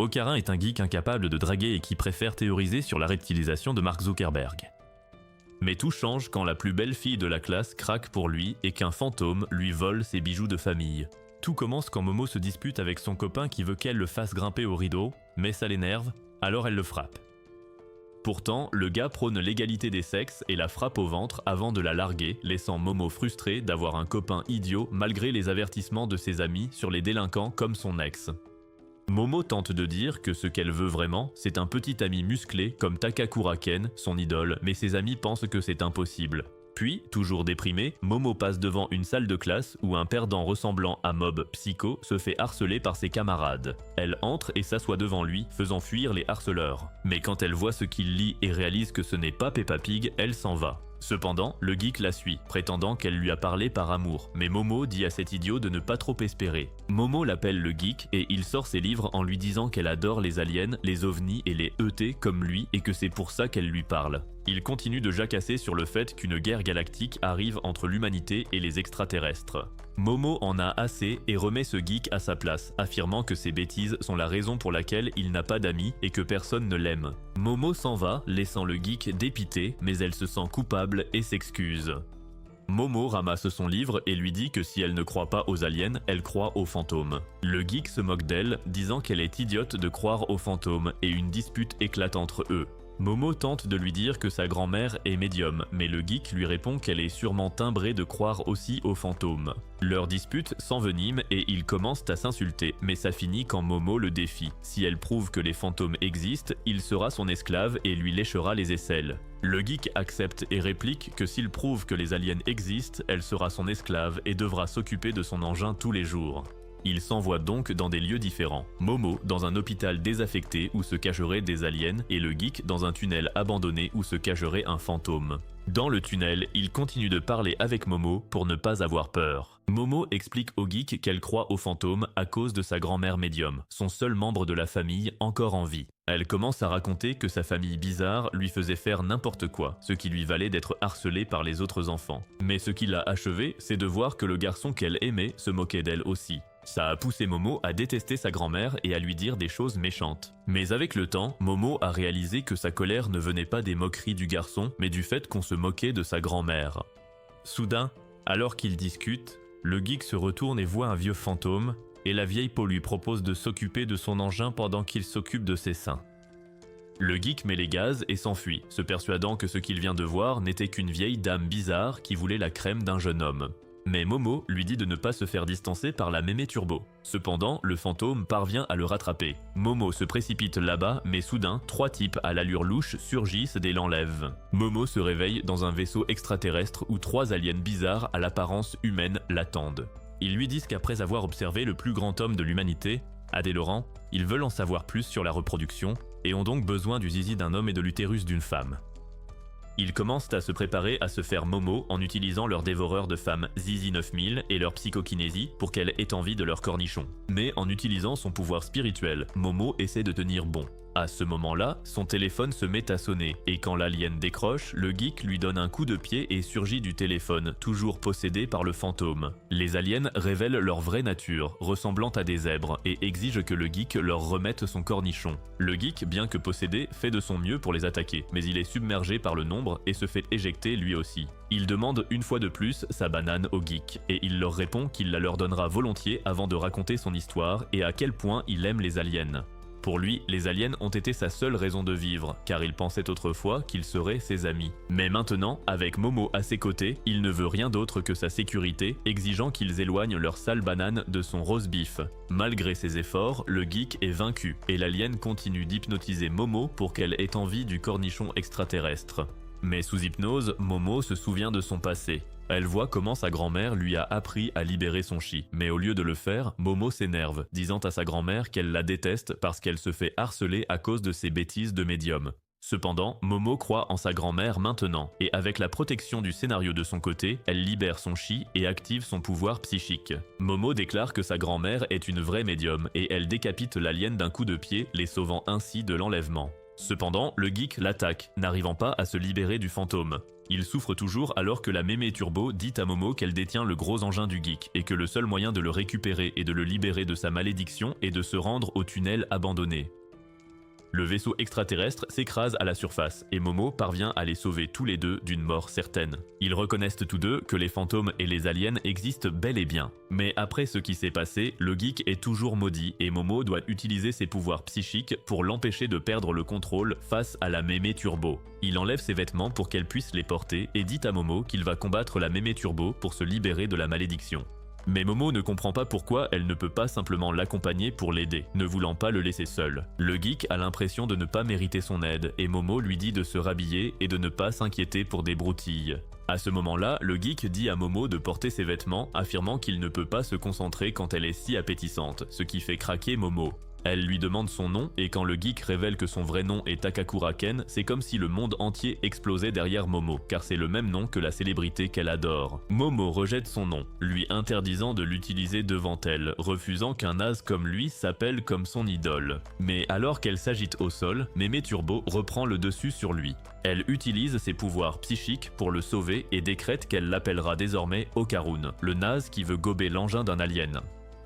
Ocarin est un geek incapable de draguer et qui préfère théoriser sur la reptilisation de Mark Zuckerberg. Mais tout change quand la plus belle fille de la classe craque pour lui et qu'un fantôme lui vole ses bijoux de famille. Tout commence quand Momo se dispute avec son copain qui veut qu'elle le fasse grimper au rideau, mais ça l'énerve, alors elle le frappe. Pourtant, le gars prône l'égalité des sexes et la frappe au ventre avant de la larguer, laissant Momo frustrée d'avoir un copain idiot malgré les avertissements de ses amis sur les délinquants comme son ex. Momo tente de dire que ce qu'elle veut vraiment, c'est un petit ami musclé comme Takakura Ken, son idole, mais ses amis pensent que c'est impossible. Puis, toujours déprimé, Momo passe devant une salle de classe où un perdant ressemblant à Mob Psycho se fait harceler par ses camarades. Elle entre et s'assoit devant lui, faisant fuir les harceleurs. Mais quand elle voit ce qu'il lit et réalise que ce n'est pas Peppa Pig, elle s'en va. Cependant, le geek la suit, prétendant qu'elle lui a parlé par amour, mais Momo dit à cet idiot de ne pas trop espérer. Momo l'appelle le geek et il sort ses livres en lui disant qu'elle adore les aliens, les ovnis et les ET comme lui et que c'est pour ça qu'elle lui parle. Il continue de jacasser sur le fait qu'une guerre galactique arrive entre l'humanité et les extraterrestres. Momo en a assez et remet ce geek à sa place, affirmant que ces bêtises sont la raison pour laquelle il n'a pas d'amis et que personne ne l'aime. Momo s'en va, laissant le geek dépité, mais elle se sent coupable et s'excuse. Momo ramasse son livre et lui dit que si elle ne croit pas aux aliens, elle croit aux fantômes. Le geek se moque d'elle, disant qu'elle est idiote de croire aux fantômes et une dispute éclate entre eux. Momo tente de lui dire que sa grand-mère est médium, mais le geek lui répond qu'elle est sûrement timbrée de croire aussi aux fantômes. Leur dispute s'envenime et ils commencent à s'insulter, mais ça finit quand Momo le défie. Si elle prouve que les fantômes existent, il sera son esclave et lui léchera les aisselles. Le geek accepte et réplique que s'il prouve que les aliens existent, elle sera son esclave et devra s'occuper de son engin tous les jours. Ils s'envoient donc dans des lieux différents. Momo dans un hôpital désaffecté où se cacheraient des aliens et le geek dans un tunnel abandonné où se cacherait un fantôme. Dans le tunnel, il continue de parler avec Momo pour ne pas avoir peur. Momo explique au geek qu'elle croit aux fantômes à cause de sa grand-mère médium, son seul membre de la famille encore en vie. Elle commence à raconter que sa famille bizarre lui faisait faire n'importe quoi, ce qui lui valait d'être harcelée par les autres enfants. Mais ce qui l'a achevée, c'est de voir que le garçon qu'elle aimait se moquait d'elle aussi. Ça a poussé Momo à détester sa grand-mère et à lui dire des choses méchantes. Mais avec le temps, Momo a réalisé que sa colère ne venait pas des moqueries du garçon, mais du fait qu'on se moquait de sa grand-mère. Soudain, alors qu'ils discutent, le geek se retourne et voit un vieux fantôme, et la vieille peau lui propose de s'occuper de son engin pendant qu'il s'occupe de ses seins. Le geek met les gaz et s'enfuit, se persuadant que ce qu'il vient de voir n'était qu'une vieille dame bizarre qui voulait la crème d'un jeune homme. Mais Momo lui dit de ne pas se faire distancer par la mémé turbo. Cependant, le fantôme parvient à le rattraper. Momo se précipite là-bas, mais soudain, 3 types à l'allure louche surgissent et l'enlèvent. Momo se réveille dans un vaisseau extraterrestre où 3 aliens bizarres à l'apparence humaine l'attendent. Ils lui disent qu'après avoir observé le plus grand homme de l'humanité, Adé Laurent, ils veulent en savoir plus sur la reproduction et ont donc besoin du zizi d'un homme et de l'utérus d'une femme. Ils commencent à se préparer à se faire Momo en utilisant leur dévoreur de femmes Zizi 9000 et leur psychokinésie pour qu'elle ait envie de leur cornichon. Mais en utilisant son pouvoir spirituel, Momo essaie de tenir bon. À ce moment-là, son téléphone se met à sonner, et quand l'alien décroche, le geek lui donne un coup de pied et surgit du téléphone, toujours possédé par le fantôme. Les aliens révèlent leur vraie nature, ressemblant à des zèbres, et exigent que le geek leur remette son cornichon. Le geek, bien que possédé, fait de son mieux pour les attaquer, mais il est submergé par le nombre et se fait éjecter lui aussi. Il demande une fois de plus sa banane au geek, et il leur répond qu'il la leur donnera volontiers avant de raconter son histoire et à quel point il aime les aliens. Pour lui, les aliens ont été sa seule raison de vivre, car il pensait autrefois qu'ils seraient ses amis. Mais maintenant, avec Momo à ses côtés, il ne veut rien d'autre que sa sécurité, exigeant qu'ils éloignent leur sale banane de son roast beef. Malgré ses efforts, le geek est vaincu, et l'alien continue d'hypnotiser Momo pour qu'elle ait envie du cornichon extraterrestre. Mais sous hypnose, Momo se souvient de son passé. Elle voit comment sa grand-mère lui a appris à libérer son chi. Mais au lieu de le faire, Momo s'énerve, disant à sa grand-mère qu'elle la déteste parce qu'elle se fait harceler à cause de ses bêtises de médium. Cependant, Momo croit en sa grand-mère maintenant, et avec la protection du scénario de son côté, elle libère son chi et active son pouvoir psychique. Momo déclare que sa grand-mère est une vraie médium, et elle décapite l'alien d'un coup de pied, les sauvant ainsi de l'enlèvement. Cependant, le geek l'attaque, n'arrivant pas à se libérer du fantôme. Il souffre toujours alors que la mémé turbo dit à Momo qu'elle détient le gros engin du geek et que le seul moyen de le récupérer et de le libérer de sa malédiction est de se rendre au tunnel abandonné. Le vaisseau extraterrestre s'écrase à la surface et Momo parvient à les sauver tous les deux d'une mort certaine. Ils reconnaissent tous deux que les fantômes et les aliens existent bel et bien. Mais après ce qui s'est passé, le geek est toujours maudit et Momo doit utiliser ses pouvoirs psychiques pour l'empêcher de perdre le contrôle face à la mémé turbo. Il enlève ses vêtements pour qu'elle puisse les porter et dit à Momo qu'il va combattre la mémé turbo pour se libérer de la malédiction. Mais Momo ne comprend pas pourquoi elle ne peut pas simplement l'accompagner pour l'aider, ne voulant pas le laisser seul. Le geek a l'impression de ne pas mériter son aide et Momo lui dit de se rhabiller et de ne pas s'inquiéter pour des broutilles. À ce moment-là, le geek dit à Momo de porter ses vêtements, affirmant qu'il ne peut pas se concentrer quand elle est si appétissante, ce qui fait craquer Momo. Elle lui demande son nom et quand le geek révèle que son vrai nom est Takakura Ken, c'est comme si le monde entier explosait derrière Momo, car c'est le même nom que la célébrité qu'elle adore. Momo rejette son nom, lui interdisant de l'utiliser devant elle, refusant qu'un naze comme lui s'appelle comme son idole. Mais alors qu'elle s'agite au sol, Mémé Turbo reprend le dessus sur lui. Elle utilise ses pouvoirs psychiques pour le sauver et décrète qu'elle l'appellera désormais Okarun, le naze qui veut gober l'engin d'un alien.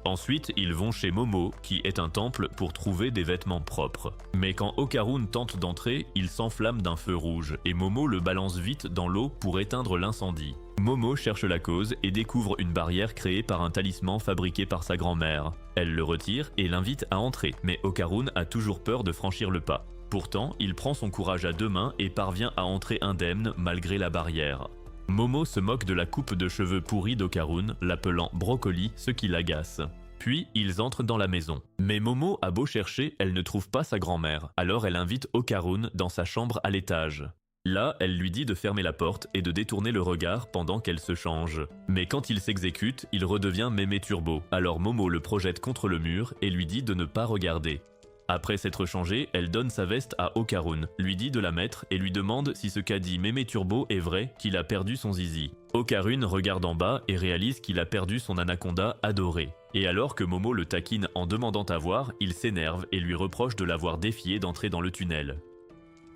Ensuite, ils vont chez Momo, qui est un temple, pour trouver des vêtements propres. Mais quand Okarun tente d'entrer, il s'enflamme d'un feu rouge, et Momo le balance vite dans l'eau pour éteindre l'incendie. Momo cherche la cause et découvre une barrière créée par un talisman fabriqué par sa grand-mère. Elle le retire et l'invite à entrer, mais Okarun a toujours peur de franchir le pas. Pourtant, il prend son courage à deux mains et parvient à entrer indemne malgré la barrière. Momo se moque de la coupe de cheveux pourrie d'Okarun, l'appelant brocoli, ce qui l'agace. Puis, ils entrent dans la maison. Mais Momo a beau chercher, elle ne trouve pas sa grand-mère, alors elle invite Okarun dans sa chambre à l'étage. Là, elle lui dit de fermer la porte et de détourner le regard pendant qu'elle se change. Mais quand il s'exécute, il redevient Mémé Turbo, alors Momo le projette contre le mur et lui dit de ne pas regarder. Après s'être changée, elle donne sa veste à Okarun, lui dit de la mettre et lui demande si ce qu'a dit Mémé Turbo est vrai, qu'il a perdu son zizi. Okarun regarde en bas et réalise qu'il a perdu son anaconda adoré. Et alors que Momo le taquine en demandant à voir, il s'énerve et lui reproche de l'avoir défié d'entrer dans le tunnel.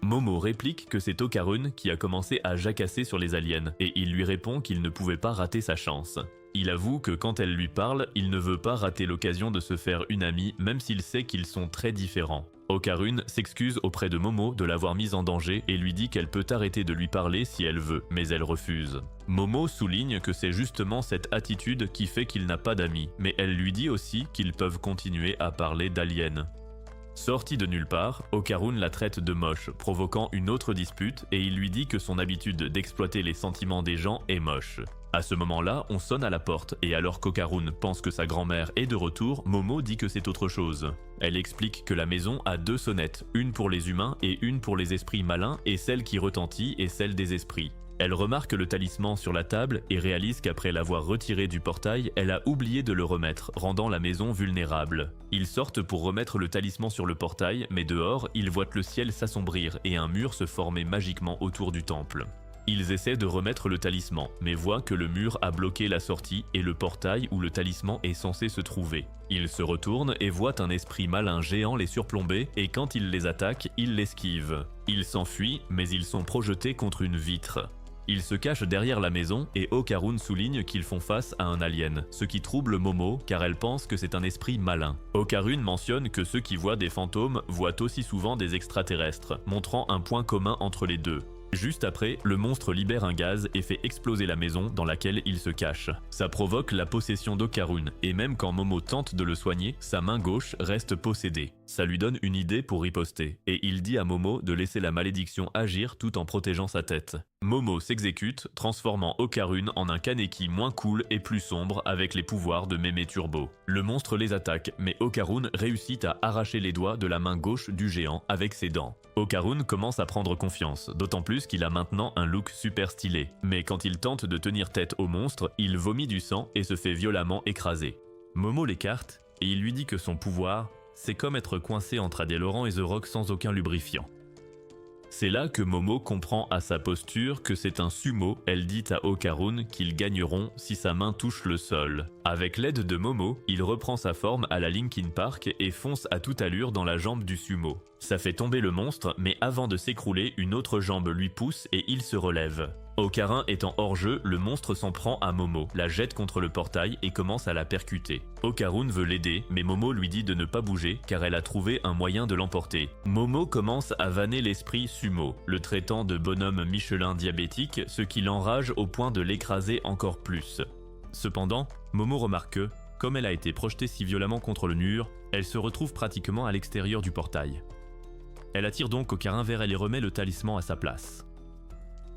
Momo réplique que c'est Okarun qui a commencé à jacasser sur les aliens et il lui répond qu'il ne pouvait pas rater sa chance. Il avoue que quand elle lui parle, il ne veut pas rater l'occasion de se faire une amie même s'il sait qu'ils sont très différents. Okarun s'excuse auprès de Momo de l'avoir mise en danger et lui dit qu'elle peut arrêter de lui parler si elle veut, mais elle refuse. Momo souligne que c'est justement cette attitude qui fait qu'il n'a pas d'amis, mais elle lui dit aussi qu'ils peuvent continuer à parler d'aliens. Sorti de nulle part, Okarun la traite de moche, provoquant une autre dispute et il lui dit que son habitude d'exploiter les sentiments des gens est moche. À ce moment-là, on sonne à la porte et alors qu'Okarun pense que sa grand-mère est de retour, Momo dit que c'est autre chose. Elle explique que la maison a deux sonnettes, une pour les humains et une pour les esprits malins et celle qui retentit est celle des esprits. Elle remarque le talisman sur la table et réalise qu'après l'avoir retiré du portail, elle a oublié de le remettre, rendant la maison vulnérable. Ils sortent pour remettre le talisman sur le portail, mais dehors, ils voient le ciel s'assombrir et un mur se former magiquement autour du temple. Ils essaient de remettre le talisman, mais voient que le mur a bloqué la sortie et le portail où le talisman est censé se trouver. Ils se retournent et voient un esprit malin géant les surplomber et quand ils les attaquent, ils l'esquivent. Ils s'enfuient, mais ils sont projetés contre une vitre. Ils se cachent derrière la maison et Okarun souligne qu'ils font face à un alien, ce qui trouble Momo car elle pense que c'est un esprit malin. Okarun mentionne que ceux qui voient des fantômes voient aussi souvent des extraterrestres, montrant un point commun entre les deux. Juste après, le monstre libère un gaz et fait exploser la maison dans laquelle il se cache. Ça provoque la possession d'Okarun, et même quand Momo tente de le soigner, sa main gauche reste possédée. Ça lui donne une idée pour riposter, et il dit à Momo de laisser la malédiction agir tout en protégeant sa tête. Momo s'exécute, transformant Okarun en un Kaneki moins cool et plus sombre avec les pouvoirs de Mémé Turbo. Le monstre les attaque, mais Okarun réussit à arracher les doigts de la main gauche du géant avec ses dents. Okarun commence à prendre confiance, d'autant plus qu'il a maintenant un look super stylé. Mais quand il tente de tenir tête au monstre, il vomit du sang et se fait violemment écraser. Momo l'écarte et il lui dit que son pouvoir, c'est comme être coincé entre Adé Laurent et The Rock sans aucun lubrifiant. C'est là que Momo comprend à sa posture que c'est un sumo. Elle dit à Okarun qu'ils gagneront si sa main touche le sol. Avec l'aide de Momo, il reprend sa forme à la Linkin Park et fonce à toute allure dans la jambe du sumo. Ça fait tomber le monstre, mais avant de s'écrouler, une autre jambe lui pousse et il se relève. Okarun étant hors jeu, le monstre s'en prend à Momo, la jette contre le portail et commence à la percuter. Okarun veut l'aider, mais Momo lui dit de ne pas bouger car elle a trouvé un moyen de l'emporter. Momo commence à vanner l'esprit sumo, le traitant de bonhomme Michelin diabétique, ce qui l'enrage au point de l'écraser encore plus. Cependant, Momo remarque que, comme elle a été projetée si violemment contre le mur, elle se retrouve pratiquement à l'extérieur du portail. Elle attire donc Okarun vers elle et remet le talisman à sa place.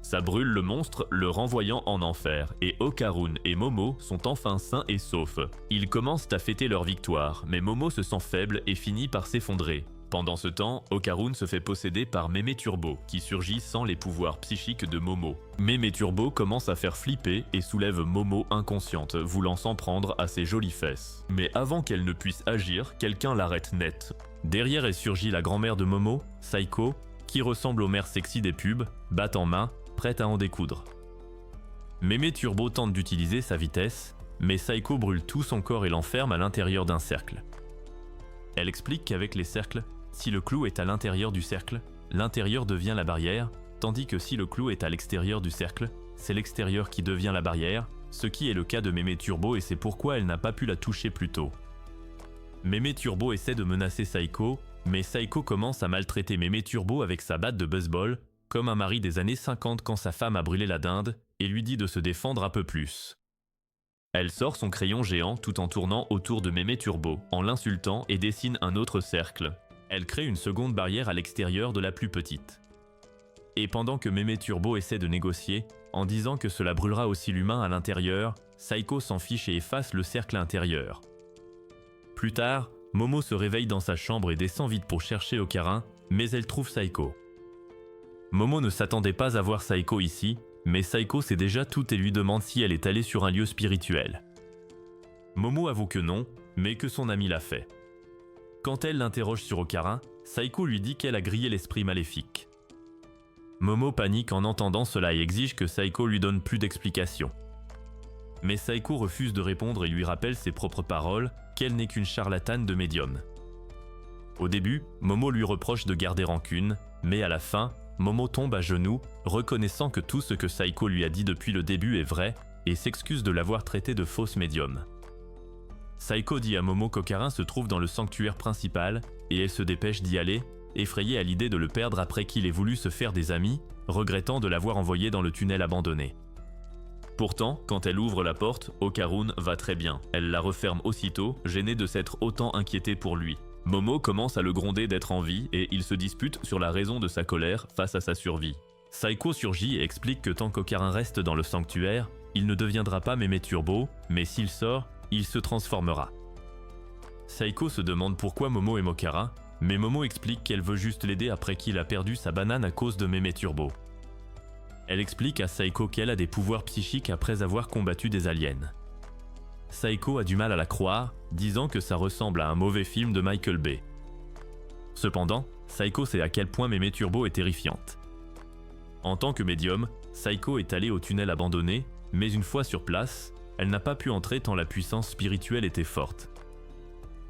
Ça brûle le monstre, le renvoyant en enfer, et Okarun et Momo sont enfin sains et saufs. Ils commencent à fêter leur victoire, mais Momo se sent faible et finit par s'effondrer. Pendant ce temps, Okarun se fait posséder par Mémé Turbo, qui surgit sans les pouvoirs psychiques de Momo. Mémé Turbo commence à faire flipper et soulève Momo inconsciente, voulant s'en prendre à ses jolies fesses. Mais avant qu'elle ne puisse agir, quelqu'un l'arrête net. Derrière elle surgit la grand-mère de Momo, Saiko, qui ressemble aux mères sexy des pubs, batte en main, prête à en découdre. Mémé Turbo tente d'utiliser sa vitesse, mais Saiko brûle tout son corps et l'enferme à l'intérieur d'un cercle. Elle explique qu'avec les cercles, si le clou est à l'intérieur du cercle, l'intérieur devient la barrière, tandis que si le clou est à l'extérieur du cercle, c'est l'extérieur qui devient la barrière, ce qui est le cas de Mémé Turbo et c'est pourquoi elle n'a pas pu la toucher plus tôt. Mémé Turbo essaie de menacer Saiko, mais Saiko commence à maltraiter Mémé Turbo avec sa batte de baseball, comme un mari des années 50 quand sa femme a brûlé la dinde, et lui dit de se défendre un peu plus. Elle sort son crayon géant tout en tournant autour de Mémé Turbo, en l'insultant et dessine un autre cercle. Elle crée une seconde barrière à l'extérieur de la plus petite. Et pendant que Mémé Turbo essaie de négocier, en disant que cela brûlera aussi l'humain à l'intérieur, Saiko s'en fiche et efface le cercle intérieur. Plus tard, Momo se réveille dans sa chambre et descend vite pour chercher Okarun, mais elle trouve Saiko. Momo ne s'attendait pas à voir Saiko ici, mais Saiko sait déjà tout et lui demande si elle est allée sur un lieu spirituel. Momo avoue que non, mais que son ami l'a fait. Quand elle l'interroge sur Okarun, Saiko lui dit qu'elle a grillé l'esprit maléfique. Momo panique en entendant cela et exige que Saiko lui donne plus d'explications. Mais Saiko refuse de répondre et lui rappelle ses propres paroles, qu'elle n'est qu'une charlatane de médium. Au début, Momo lui reproche de garder rancune, mais à la fin, Momo tombe à genoux, reconnaissant que tout ce que Saiko lui a dit depuis le début est vrai, et s'excuse de l'avoir traité de fausse médium. Saiko dit à Momo qu'Okarun se trouve dans le sanctuaire principal, et elle se dépêche d'y aller, effrayée à l'idée de le perdre après qu'il ait voulu se faire des amis, regrettant de l'avoir envoyé dans le tunnel abandonné. Pourtant, quand elle ouvre la porte, Okarun va très bien. Elle la referme aussitôt, gênée de s'être autant inquiétée pour lui. Momo commence à le gronder d'être en vie et ils se disputent sur la raison de sa colère face à sa survie. Saiko surgit et explique que tant qu'Okarun reste dans le sanctuaire, il ne deviendra pas Mémé Turbo, mais s'il sort, il se transformera. Saiko se demande pourquoi Momo aime Okarun, mais Momo explique qu'elle veut juste l'aider après qu'il a perdu sa banane à cause de Mémé Turbo. Elle explique à Saiko qu'elle a des pouvoirs psychiques après avoir combattu des aliens. Saiko a du mal à la croire, disant que ça ressemble à un mauvais film de Michael Bay. Cependant, Saiko sait à quel point Mémé Turbo est terrifiante. En tant que médium, Saiko est allée au tunnel abandonné, mais une fois sur place, elle n'a pas pu entrer tant la puissance spirituelle était forte.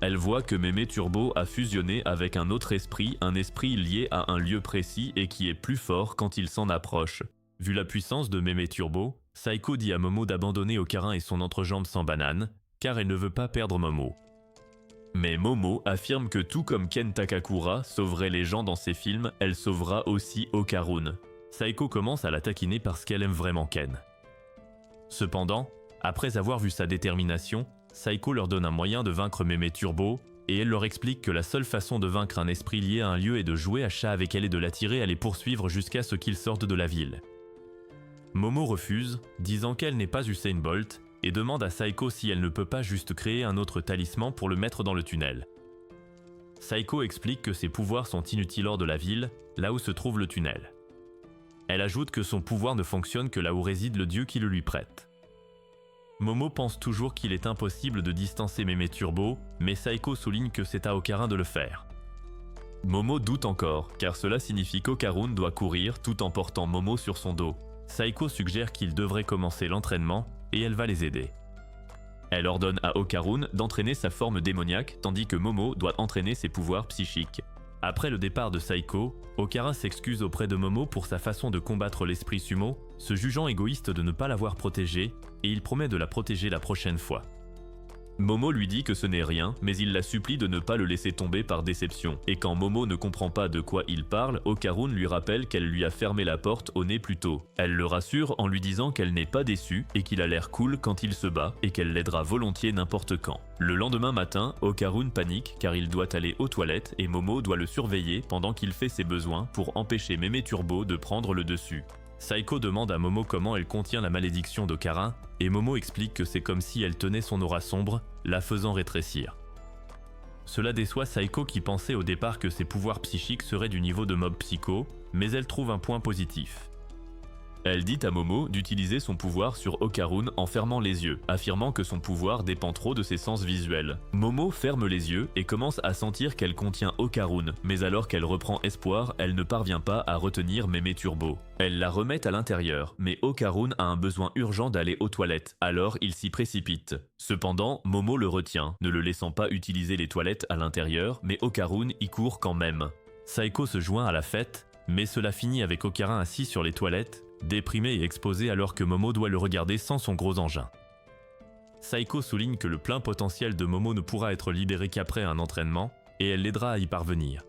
Elle voit que Mémé Turbo a fusionné avec un autre esprit, un esprit lié à un lieu précis et qui est plus fort quand il s'en approche. Vu la puissance de Mémé Turbo, Saiko dit à Momo d'abandonner Okarun et son entrejambe sans banane, car elle ne veut pas perdre Momo. Mais Momo affirme que tout comme Ken Takakura sauverait les gens dans ses films, elle sauvera aussi Okarun. Saiko commence à la taquiner parce qu'elle aime vraiment Ken. Cependant, après avoir vu sa détermination, Saiko leur donne un moyen de vaincre Mémé Turbo, et elle leur explique que la seule façon de vaincre un esprit lié à un lieu est de jouer à chat avec elle et de l'attirer à les poursuivre jusqu'à ce qu'ils sortent de la ville. Momo refuse, disant qu'elle n'est pas Usain Bolt, et demande à Saiko si elle ne peut pas juste créer un autre talisman pour le mettre dans le tunnel. Saiko explique que ses pouvoirs sont inutiles hors de la ville, là où se trouve le tunnel. Elle ajoute que son pouvoir ne fonctionne que là où réside le dieu qui le lui prête. Momo pense toujours qu'il est impossible de distancer Mémé Turbo, mais Saiko souligne que c'est à Okarun de le faire. Momo doute encore, car cela signifie qu'Okarun doit courir tout en portant Momo sur son dos. Saiko suggère qu'il devrait commencer l'entraînement et elle va les aider. Elle ordonne à Okarun d'entraîner sa forme démoniaque tandis que Momo doit entraîner ses pouvoirs psychiques. Après le départ de Saiko, Okara s'excuse auprès de Momo pour sa façon de combattre l'esprit sumo, se jugeant égoïste de ne pas l'avoir protégée, et il promet de la protéger la prochaine fois. Momo lui dit que ce n'est rien, mais il la supplie de ne pas le laisser tomber par déception, et quand Momo ne comprend pas de quoi il parle, Okarun lui rappelle qu'elle lui a fermé la porte au nez plus tôt. Elle le rassure en lui disant qu'elle n'est pas déçue et qu'il a l'air cool quand il se bat et qu'elle l'aidera volontiers n'importe quand. Le lendemain matin, Okarun panique car il doit aller aux toilettes et Momo doit le surveiller pendant qu'il fait ses besoins pour empêcher Mémé Turbo de prendre le dessus. Saiko demande à Momo comment elle contient la malédiction d'Okara, et Momo explique que c'est comme si elle tenait son aura sombre, la faisant rétrécir. Cela déçoit Saiko qui pensait au départ que ses pouvoirs psychiques seraient du niveau de Mob Psycho, mais elle trouve un point positif. Elle dit à Momo d'utiliser son pouvoir sur Okarun en fermant les yeux, affirmant que son pouvoir dépend trop de ses sens visuels. Momo ferme les yeux et commence à sentir qu'elle contient Okarun, mais alors qu'elle reprend espoir, elle ne parvient pas à retenir Mémé Turbo. Elle la remet à l'intérieur, mais Okarun a un besoin urgent d'aller aux toilettes, alors il s'y précipite. Cependant, Momo le retient, ne le laissant pas utiliser les toilettes à l'intérieur, mais Okarun y court quand même. Saiko se joint à la fête, mais cela finit avec Okara assis sur les toilettes, déprimé et exposé alors que Momo doit le regarder sans son gros engin. Saiko souligne que le plein potentiel de Momo ne pourra être libéré qu'après un entraînement, et elle l'aidera à y parvenir.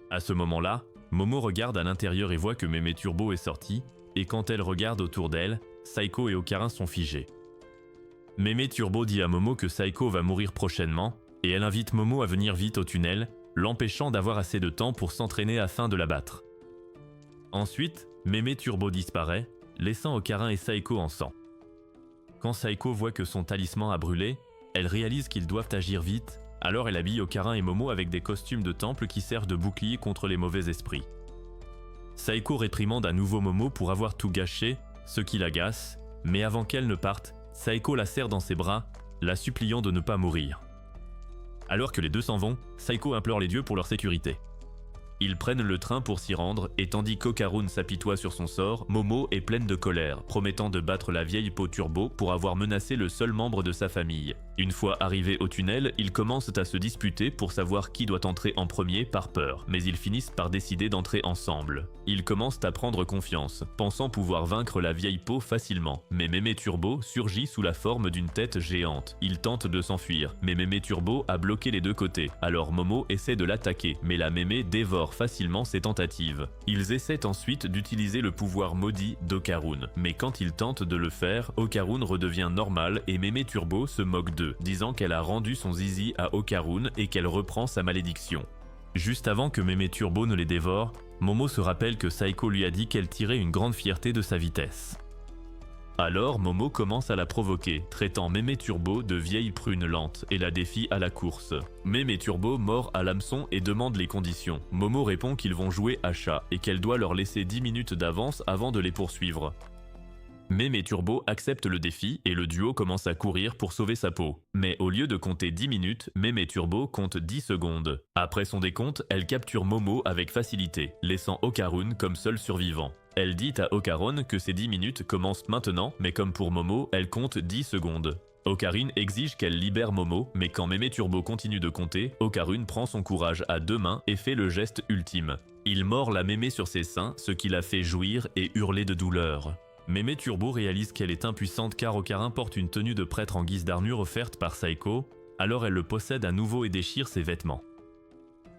À ce moment-là, Momo regarde à l'intérieur et voit que Mémé Turbo est sortie, et quand elle regarde autour d'elle, Saiko et Okara sont figés. Mémé Turbo dit à Momo que Saiko va mourir prochainement, et elle invite Momo à venir vite au tunnel, l'empêchant d'avoir assez de temps pour s'entraîner afin de la battre. Ensuite, Mémé Turbo disparaît, laissant Okara et Saiko en sang. Quand Saiko voit que son talisman a brûlé, elle réalise qu'ils doivent agir vite, alors elle habille Okara et Momo avec des costumes de temple qui servent de bouclier contre les mauvais esprits. Saiko réprimande à nouveau Momo pour avoir tout gâché, ce qui l'agace, mais avant qu'elle ne parte, Saiko la serre dans ses bras, la suppliant de ne pas mourir. Alors que les deux s'en vont, Saiko implore les dieux pour leur sécurité. Ils prennent le train pour s'y rendre, et tandis qu'Okarun s'apitoie sur son sort, Momo est pleine de colère, promettant de battre la vieille peau Turbo pour avoir menacé le seul membre de sa famille. Une fois arrivés au tunnel, ils commencent à se disputer pour savoir qui doit entrer en premier par peur, mais ils finissent par décider d'entrer ensemble. Ils commencent à prendre confiance, pensant pouvoir vaincre la vieille peau facilement, mais Mémé Turbo surgit sous la forme d'une tête géante. Il tente de s'enfuir, mais Mémé Turbo a bloqué les deux côtés, alors Momo essaie de l'attaquer, mais la Mémé dévore facilement ses tentatives. Ils essaient ensuite d'utiliser le pouvoir maudit d'Okarun, mais quand ils tentent de le faire, Okarun redevient normal et Mémé Turbo se moque d'eux, disant qu'elle a rendu son zizi à Okarun et qu'elle reprend sa malédiction. Juste avant que Mémé Turbo ne les dévore, Momo se rappelle que Saiko lui a dit qu'elle tirait une grande fierté de sa vitesse. Alors Momo commence à la provoquer, traitant Mémé Turbo de vieille prune lente et la défie à la course. Mémé Turbo mord à l'hameçon et demande les conditions. Momo répond qu'ils vont jouer à chat et qu'elle doit leur laisser 10 minutes d'avance avant de les poursuivre. Mémé Turbo accepte le défi et le duo commence à courir pour sauver sa peau. Mais au lieu de compter 10 minutes, Mémé Turbo compte 10 secondes. Après son décompte, elle capture Momo avec facilité, laissant Okarun comme seul survivant. Elle dit à Okarun que ces 10 minutes commencent maintenant, mais comme pour Momo, elle compte 10 secondes. Okarun exige qu'elle libère Momo, mais quand Mémé Turbo continue de compter, Okarun prend son courage à deux mains et fait le geste ultime. Il mord la Mémé sur ses seins, ce qui la fait jouir et hurler de douleur. Mémé Turbo réalise qu'elle est impuissante car Okarun porte une tenue de prêtre en guise d'armure offerte par Saiko, alors elle le possède à nouveau et déchire ses vêtements.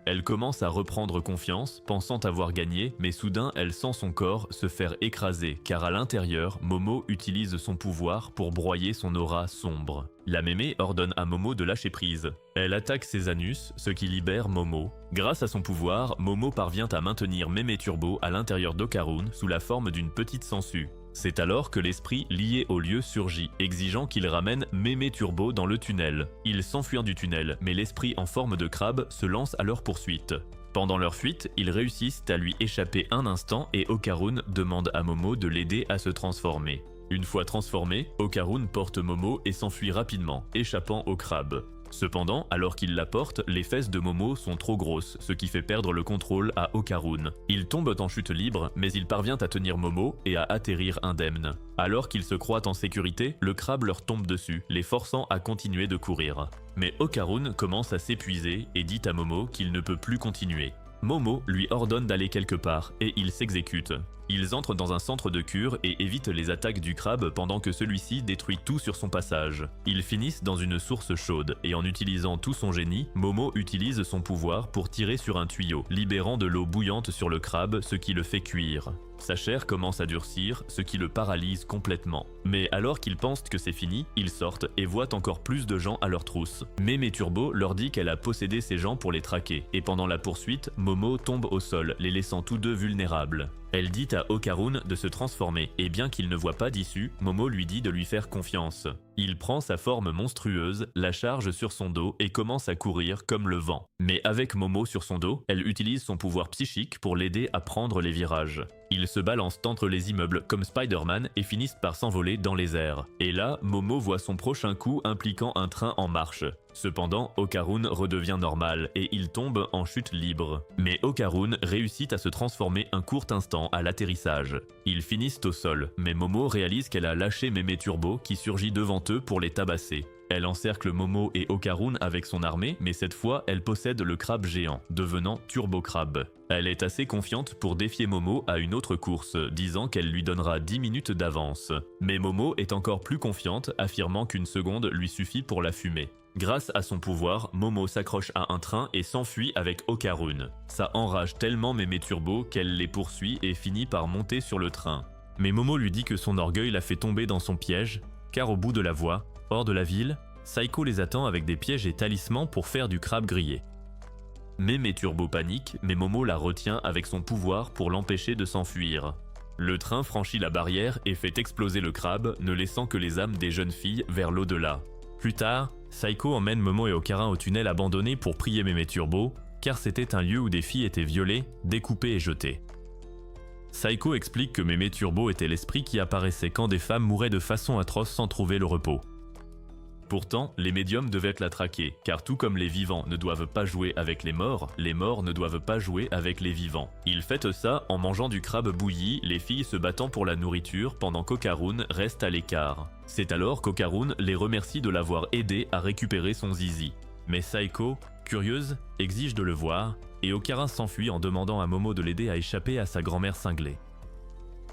Elle commence à reprendre confiance, pensant avoir gagné, mais soudain elle sent son corps se faire écraser, car à l'intérieur, Momo utilise son pouvoir pour broyer son aura sombre. La Mémé ordonne à Momo de lâcher prise. Elle attaque ses anus, ce qui libère Momo. Grâce à son pouvoir, Momo parvient à maintenir Mémé Turbo à l'intérieur d'Okarun sous la forme d'une petite sangsue. C'est alors que l'esprit lié au lieu surgit, exigeant qu'il ramène Mémé Turbo dans le tunnel. Ils s'enfuient du tunnel, mais l'esprit en forme de crabe se lance à leur poursuite. Pendant leur fuite, ils réussissent à lui échapper un instant et Okarun demande à Momo de l'aider à se transformer. Une fois transformé, Okarun porte Momo et s'enfuit rapidement, échappant au crabe. Cependant, alors qu'il la porte, les fesses de Momo sont trop grosses, ce qui fait perdre le contrôle à Okarun. Ils tombent en chute libre, mais il parvient à tenir Momo et à atterrir indemne. Alors qu'ils se croient en sécurité, le crabe leur tombe dessus, les forçant à continuer de courir. Mais Okarun commence à s'épuiser et dit à Momo qu'il ne peut plus continuer. Momo lui ordonne d'aller quelque part et il s'exécute. Ils entrent dans un centre de cure et évitent les attaques du crabe pendant que celui-ci détruit tout sur son passage. Ils finissent dans une source chaude et en utilisant tout son génie, Momo utilise son pouvoir pour tirer sur un tuyau, libérant de l'eau bouillante sur le crabe, ce qui le fait cuire. Sa chair commence à durcir, ce qui le paralyse complètement. Mais alors qu'ils pensent que c'est fini, ils sortent et voient encore plus de gens à leur trousse. Mémé Turbo leur dit qu'elle a possédé ces gens pour les traquer, et pendant la poursuite, Momo tombe au sol, les laissant tous deux vulnérables. Elle dit à Okarun de se transformer, et bien qu'il ne voit pas d'issue, Momo lui dit de lui faire confiance. Il prend sa forme monstrueuse, la charge sur son dos et commence à courir comme le vent. Mais avec Momo sur son dos, elle utilise son pouvoir psychique pour l'aider à prendre les virages. Ils se balancent entre les immeubles comme Spider-Man et finissent par s'envoler dans les airs. Et là, Momo voit son prochain coup impliquant un train en marche. Cependant, Okarun redevient normal et il tombe en chute libre. Mais Okarun réussit à se transformer un court instant à l'atterrissage. Ils finissent au sol, mais Momo réalise qu'elle a lâché Mémé Turbo qui surgit devant eux pour les tabasser. Elle encercle Momo et Okarun avec son armée, mais cette fois, elle possède le crabe géant, devenant Turbo Crabe. Elle est assez confiante pour défier Momo à une autre course, disant qu'elle lui donnera 10 minutes d'avance. Mais Momo est encore plus confiante, affirmant qu'une seconde lui suffit pour la fumer. Grâce à son pouvoir, Momo s'accroche à un train et s'enfuit avec Okarun. Ça enrage tellement Mémé Turbo qu'elle les poursuit et finit par monter sur le train. Mais Momo lui dit que son orgueil l'a fait tomber dans son piège, car au bout de la voie, hors de la ville, Saiko les attend avec des pièges et talismans pour faire du crabe grillé. Mémé Turbo panique, mais Momo la retient avec son pouvoir pour l'empêcher de s'enfuir. Le train franchit la barrière et fait exploser le crabe, ne laissant que les âmes des jeunes filles vers l'au-delà. Plus tard, Saiko emmène Momo et Okarun au tunnel abandonné pour prier Mémé Turbo, car c'était un lieu où des filles étaient violées, découpées et jetées. Saiko explique que Mémé Turbo était l'esprit qui apparaissait quand des femmes mouraient de façon atroce sans trouver le repos. Pourtant, les médiums devaient la traquer, car tout comme les vivants ne doivent pas jouer avec les morts ne doivent pas jouer avec les vivants. Ils fêtent ça en mangeant du crabe bouilli, les filles se battant pour la nourriture pendant qu'Okarun reste à l'écart. C'est alors qu'Okarun les remercie de l'avoir aidé à récupérer son zizi. Mais Saiko, curieuse, exige de le voir, et Okarun s'enfuit en demandant à Momo de l'aider à échapper à sa grand-mère cinglée.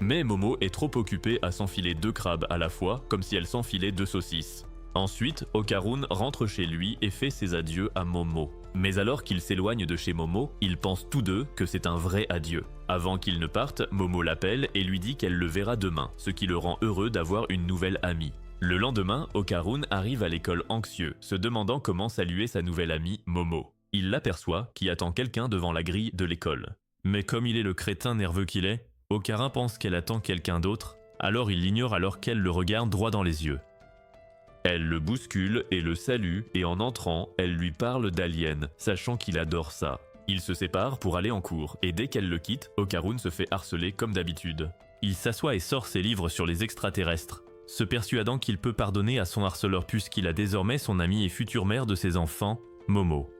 Mais Momo est trop occupée à s'enfiler 2 crabes à la fois, comme si elle s'enfilait 2 saucisses. Ensuite, Okarun rentre chez lui et fait ses adieux à Momo. Mais alors qu'il s'éloigne de chez Momo, ils pensent tous deux que c'est un vrai adieu. Avant qu'ils ne partent, Momo l'appelle et lui dit qu'elle le verra demain, ce qui le rend heureux d'avoir une nouvelle amie. Le lendemain, Okarun arrive à l'école anxieux, se demandant comment saluer sa nouvelle amie Momo. Il l'aperçoit qui attend quelqu'un devant la grille de l'école. Mais comme il est le crétin nerveux qu'il est, Okarun pense qu'elle attend quelqu'un d'autre, alors il l'ignore alors qu'elle le regarde droit dans les yeux. Elle le bouscule et le salue, et en entrant, elle lui parle d'Alien, sachant qu'il adore ça. Ils se séparent pour aller en cours, et dès qu'elle le quitte, Okarun se fait harceler comme d'habitude. Il s'assoit et sort ses livres sur les extraterrestres, se persuadant qu'il peut pardonner à son harceleur puisqu'il a désormais son amie et future mère de ses enfants, Momo.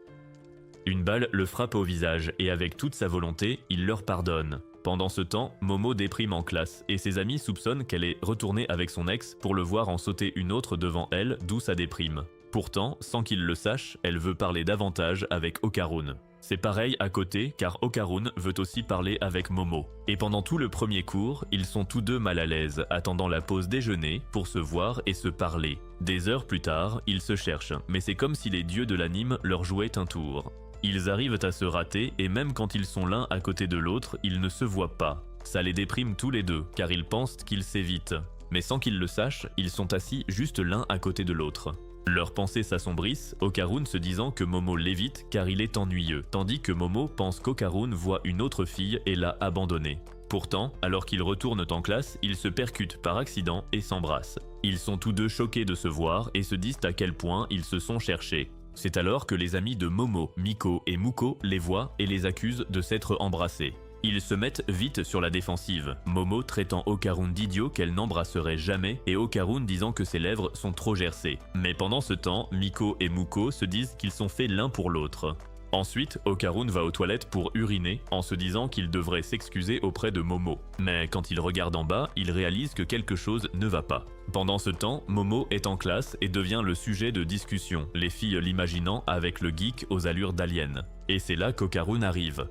Une balle le frappe au visage, et avec toute sa volonté, il leur pardonne. Pendant ce temps, Momo déprime en classe et ses amis soupçonnent qu'elle est retournée avec son ex pour le voir en sauter une autre devant elle, d'où sa déprime. Pourtant, sans qu'il le sache, elle veut parler davantage avec Okarun. C'est pareil à côté car Okarun veut aussi parler avec Momo. Et pendant tout le premier cours, ils sont tous deux mal à l'aise, attendant la pause déjeuner pour se voir et se parler. Des heures plus tard, ils se cherchent, mais c'est comme si les dieux de l'anime leur jouaient un tour. Ils arrivent à se rater et même quand ils sont l'un à côté de l'autre, ils ne se voient pas. Ça les déprime tous les deux car ils pensent qu'ils s'évitent. Mais sans qu'ils le sachent, ils sont assis juste l'un à côté de l'autre. Leurs pensées s'assombrissent, Okarun se disant que Momo l'évite car il est ennuyeux, tandis que Momo pense qu'Okarun voit une autre fille et l'a abandonnée. Pourtant, alors qu'ils retournent en classe, ils se percutent par accident et s'embrassent. Ils sont tous deux choqués de se voir et se disent à quel point ils se sont cherchés. C'est alors que les amis de Momo, Miko et Muko les voient et les accusent de s'être embrassés. Ils se mettent vite sur la défensive, Momo traitant Okarun d'idiot qu'elle n'embrasserait jamais et Okarun disant que ses lèvres sont trop gercées. Mais pendant ce temps, Miko et Muko se disent qu'ils sont faits l'un pour l'autre. Ensuite, Okarun va aux toilettes pour uriner en se disant qu'il devrait s'excuser auprès de Momo. Mais quand il regarde en bas, il réalise que quelque chose ne va pas. Pendant ce temps, Momo est en classe et devient le sujet de discussion, les filles l'imaginant avec le geek aux allures d'alien. Et c'est là qu'Okarun arrive.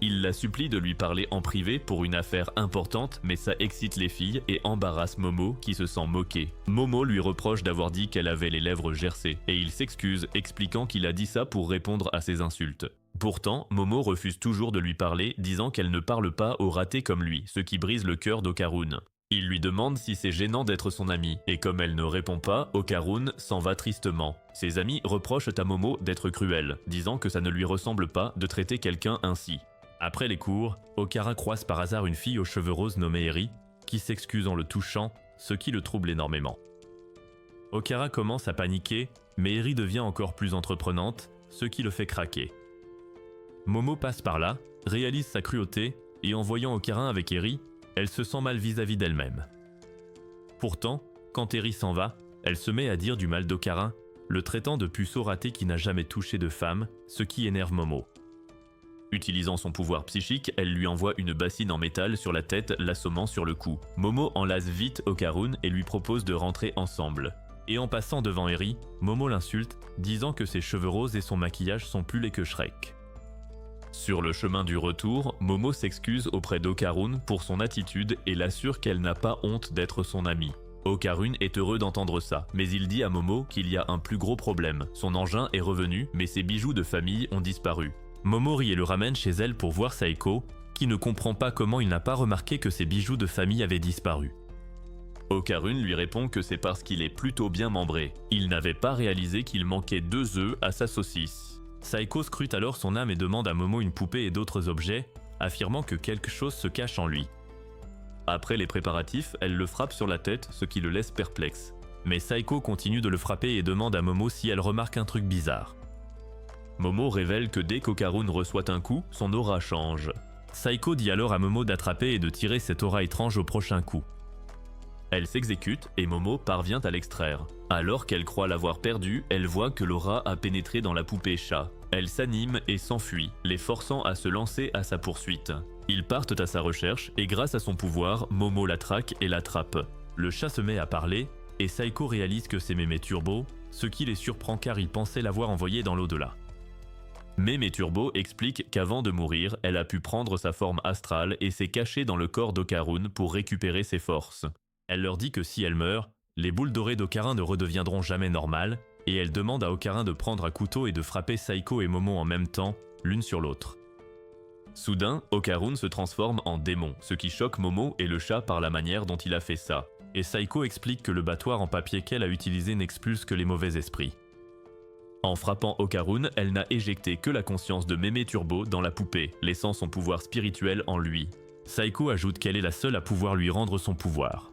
Il la supplie de lui parler en privé pour une affaire importante, mais ça excite les filles et embarrasse Momo qui se sent moquée. Momo lui reproche d'avoir dit qu'elle avait les lèvres gercées, et il s'excuse, expliquant qu'il a dit ça pour répondre à ses insultes. Pourtant, Momo refuse toujours de lui parler, disant qu'elle ne parle pas aux ratés comme lui, ce qui brise le cœur d'Okarun. Il lui demande si c'est gênant d'être son amie, et comme elle ne répond pas, Okarun s'en va tristement. Ses amis reprochent à Momo d'être cruelle, disant que ça ne lui ressemble pas de traiter quelqu'un ainsi. Après les cours, Okara croise par hasard une fille aux cheveux roses nommée Eri, qui s'excuse en le touchant, ce qui le trouble énormément. Okara commence à paniquer, mais Eri devient encore plus entreprenante, ce qui le fait craquer. Momo passe par là, réalise sa cruauté, et en voyant Okara avec Eri, elle se sent mal vis-à-vis d'elle-même. Pourtant, quand Eri s'en va, elle se met à dire du mal d'Okara, le traitant de puceau raté qui n'a jamais touché de femme, ce qui énerve Momo. Utilisant son pouvoir psychique, elle lui envoie une bassine en métal sur la tête, l'assommant sur le cou. Momo enlace vite Okarun et lui propose de rentrer ensemble. Et en passant devant Eri, Momo l'insulte, disant que ses cheveux roses et son maquillage sont plus laids que Shrek. Sur le chemin du retour, Momo s'excuse auprès d'Okarun pour son attitude et l'assure qu'elle n'a pas honte d'être son amie. Okarun est heureux d'entendre ça, mais il dit à Momo qu'il y a un plus gros problème. Son engin est revenu, mais ses bijoux de famille ont disparu. Momo rit et le ramène chez elle pour voir Saeko, qui ne comprend pas comment il n'a pas remarqué que ses bijoux de famille avaient disparu. Okarun lui répond que c'est parce qu'il est plutôt bien membré. Il n'avait pas réalisé qu'il manquait 2 œufs à sa saucisse. Saeko scrute alors son âme et demande à Momo une poupée et d'autres objets, affirmant que quelque chose se cache en lui. Après les préparatifs, elle le frappe sur la tête, ce qui le laisse perplexe. Mais Saeko continue de le frapper et demande à Momo si elle remarque un truc bizarre. Momo révèle que dès qu'Okarun reçoit un coup, son aura change. Saeko dit alors à Momo d'attraper et de tirer cette aura étrange au prochain coup. Elle s'exécute et Momo parvient à l'extraire. Alors qu'elle croit l'avoir perdue, elle voit que l'aura a pénétré dans la poupée chat. Elle s'anime et s'enfuit, les forçant à se lancer à sa poursuite. Ils partent à sa recherche et grâce à son pouvoir, Momo la traque et l'attrape. Le chat se met à parler et Saeko réalise que c'est Mémé Turbo, ce qui les surprend car ils pensaient l'avoir envoyé dans l'au-delà. Mémé Turbo explique qu'avant de mourir, elle a pu prendre sa forme astrale et s'est cachée dans le corps d'Okarun pour récupérer ses forces. Elle leur dit que si elle meurt, les boules dorées d'Okarun ne redeviendront jamais normales, et elle demande à Okarun de prendre un couteau et de frapper Saeko et Momo en même temps, l'une sur l'autre. Soudain, Okarun se transforme en démon, ce qui choque Momo et le chat par la manière dont il a fait ça, et Saeko explique que le battoir en papier qu'elle a utilisé n'expulse que les mauvais esprits. En frappant Okarun, elle n'a éjecté que la conscience de Mémé Turbo dans la poupée, laissant son pouvoir spirituel en lui. Saeko ajoute qu'elle est la seule à pouvoir lui rendre son pouvoir.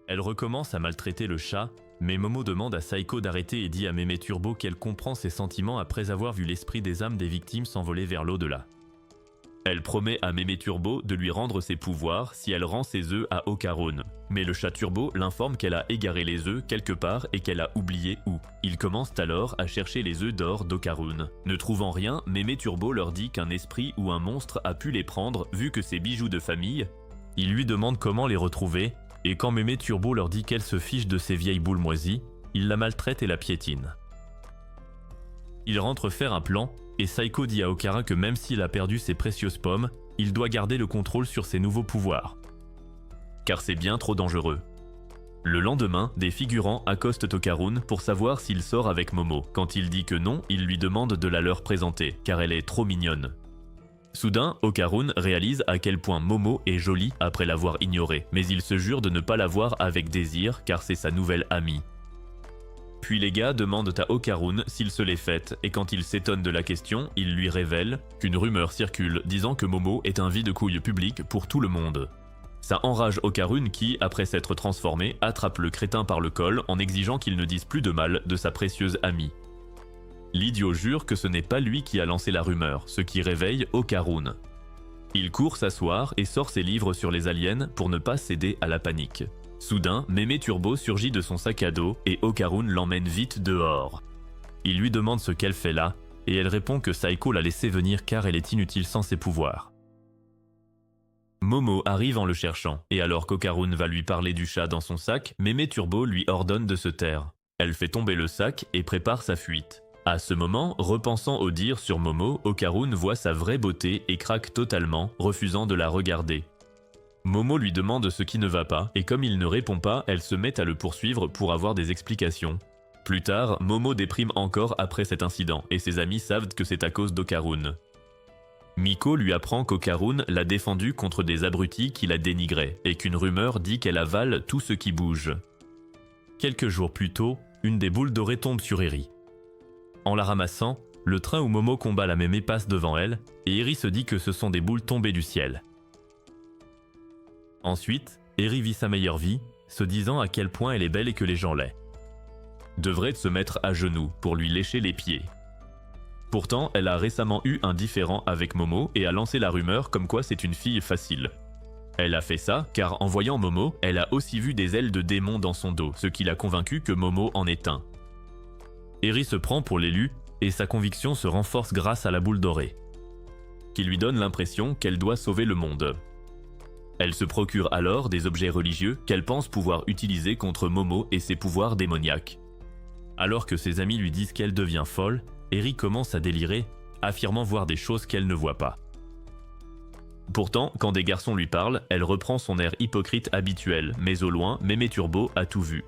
Elle recommence à maltraiter le chat, mais Momo demande à Saeko d'arrêter et dit à Mémé Turbo qu'elle comprend ses sentiments après avoir vu l'esprit des âmes des victimes s'envoler vers l'au-delà. Elle promet à Mémé Turbo de lui rendre ses pouvoirs si elle rend ses œufs à Okarun. Mais le chat Turbo l'informe qu'elle a égaré les œufs quelque part et qu'elle a oublié où. Ils commencent alors à chercher les œufs d'or d'Okarun. Ne trouvant rien, Mémé Turbo leur dit qu'un esprit ou un monstre a pu les prendre vu que c'est bijoux de famille. Ils lui demandent comment les retrouver, et quand Mémé Turbo leur dit qu'elle se fiche de ces vieilles boules moisies, ils la maltraitent et la piétinent. Ils rentrent faire un plan, et Saeko dit à Okara que même s'il a perdu ses précieuses pommes, il doit garder le contrôle sur ses nouveaux pouvoirs. Car c'est bien trop dangereux. Le lendemain, des figurants accostent Okarun pour savoir s'il sort avec Momo. Quand il dit que non, ils lui demandent de la leur présenter, car elle est trop mignonne. Soudain, Okarun réalise à quel point Momo est jolie après l'avoir ignorée, mais il se jure de ne pas la voir avec désir car c'est sa nouvelle amie. Puis les gars demandent à Okarun s'il se les fête, et quand il s'étonne de la question, il lui révèle qu'une rumeur circule disant que Momo est un vide-couille public pour tout le monde. Ça enrage Okarun qui, après s'être transformé, attrape le crétin par le col en exigeant qu'il ne dise plus de mal de sa précieuse amie. L'idiot jure que ce n'est pas lui qui a lancé la rumeur, ce qui réveille Okarun. Il court s'asseoir et sort ses livres sur les aliens pour ne pas céder à la panique. Soudain, Mémé Turbo surgit de son sac à dos et Okarun l'emmène vite dehors. Il lui demande ce qu'elle fait là, et elle répond que Saeko l'a laissée venir car elle est inutile sans ses pouvoirs. Momo arrive en le cherchant, et alors qu'Okarun va lui parler du chat dans son sac, Mémé Turbo lui ordonne de se taire. Elle fait tomber le sac et prépare sa fuite. À ce moment, repensant au dire sur Momo, Okarun voit sa vraie beauté et craque totalement, refusant de la regarder. Momo lui demande ce qui ne va pas, et comme il ne répond pas, elle se met à le poursuivre pour avoir des explications. Plus tard, Momo déprime encore après cet incident, et ses amis savent que c'est à cause d'Okarun. Miko lui apprend qu'Okarun l'a défendu contre des abrutis qui la dénigraient, et qu'une rumeur dit qu'elle avale tout ce qui bouge. Quelques jours plus tôt, une des boules dorées tombe sur Eri. En la ramassant, le train où Momo combat la mémé passe devant elle, et Eri se dit que ce sont des boules tombées du ciel. Ensuite, Eri vit sa meilleure vie, se disant à quel point elle est belle et que les gens l'aient. Devrait se mettre à genoux pour lui lécher les pieds. Pourtant, elle a récemment eu un différend avec Momo et a lancé la rumeur comme quoi c'est une fille facile. Elle a fait ça car en voyant Momo, elle a aussi vu des ailes de démon dans son dos, ce qui l'a convaincu que Momo en est un. Eri se prend pour l'élu et sa conviction se renforce grâce à la boule dorée, qui lui donne l'impression qu'elle doit sauver le monde. Elle se procure alors des objets religieux qu'elle pense pouvoir utiliser contre Momo et ses pouvoirs démoniaques. Alors que ses amis lui disent qu'elle devient folle, Eri commence à délirer, affirmant voir des choses qu'elle ne voit pas. Pourtant, quand des garçons lui parlent, elle reprend son air hypocrite habituel, mais au loin, Mémé Turbo a tout vu.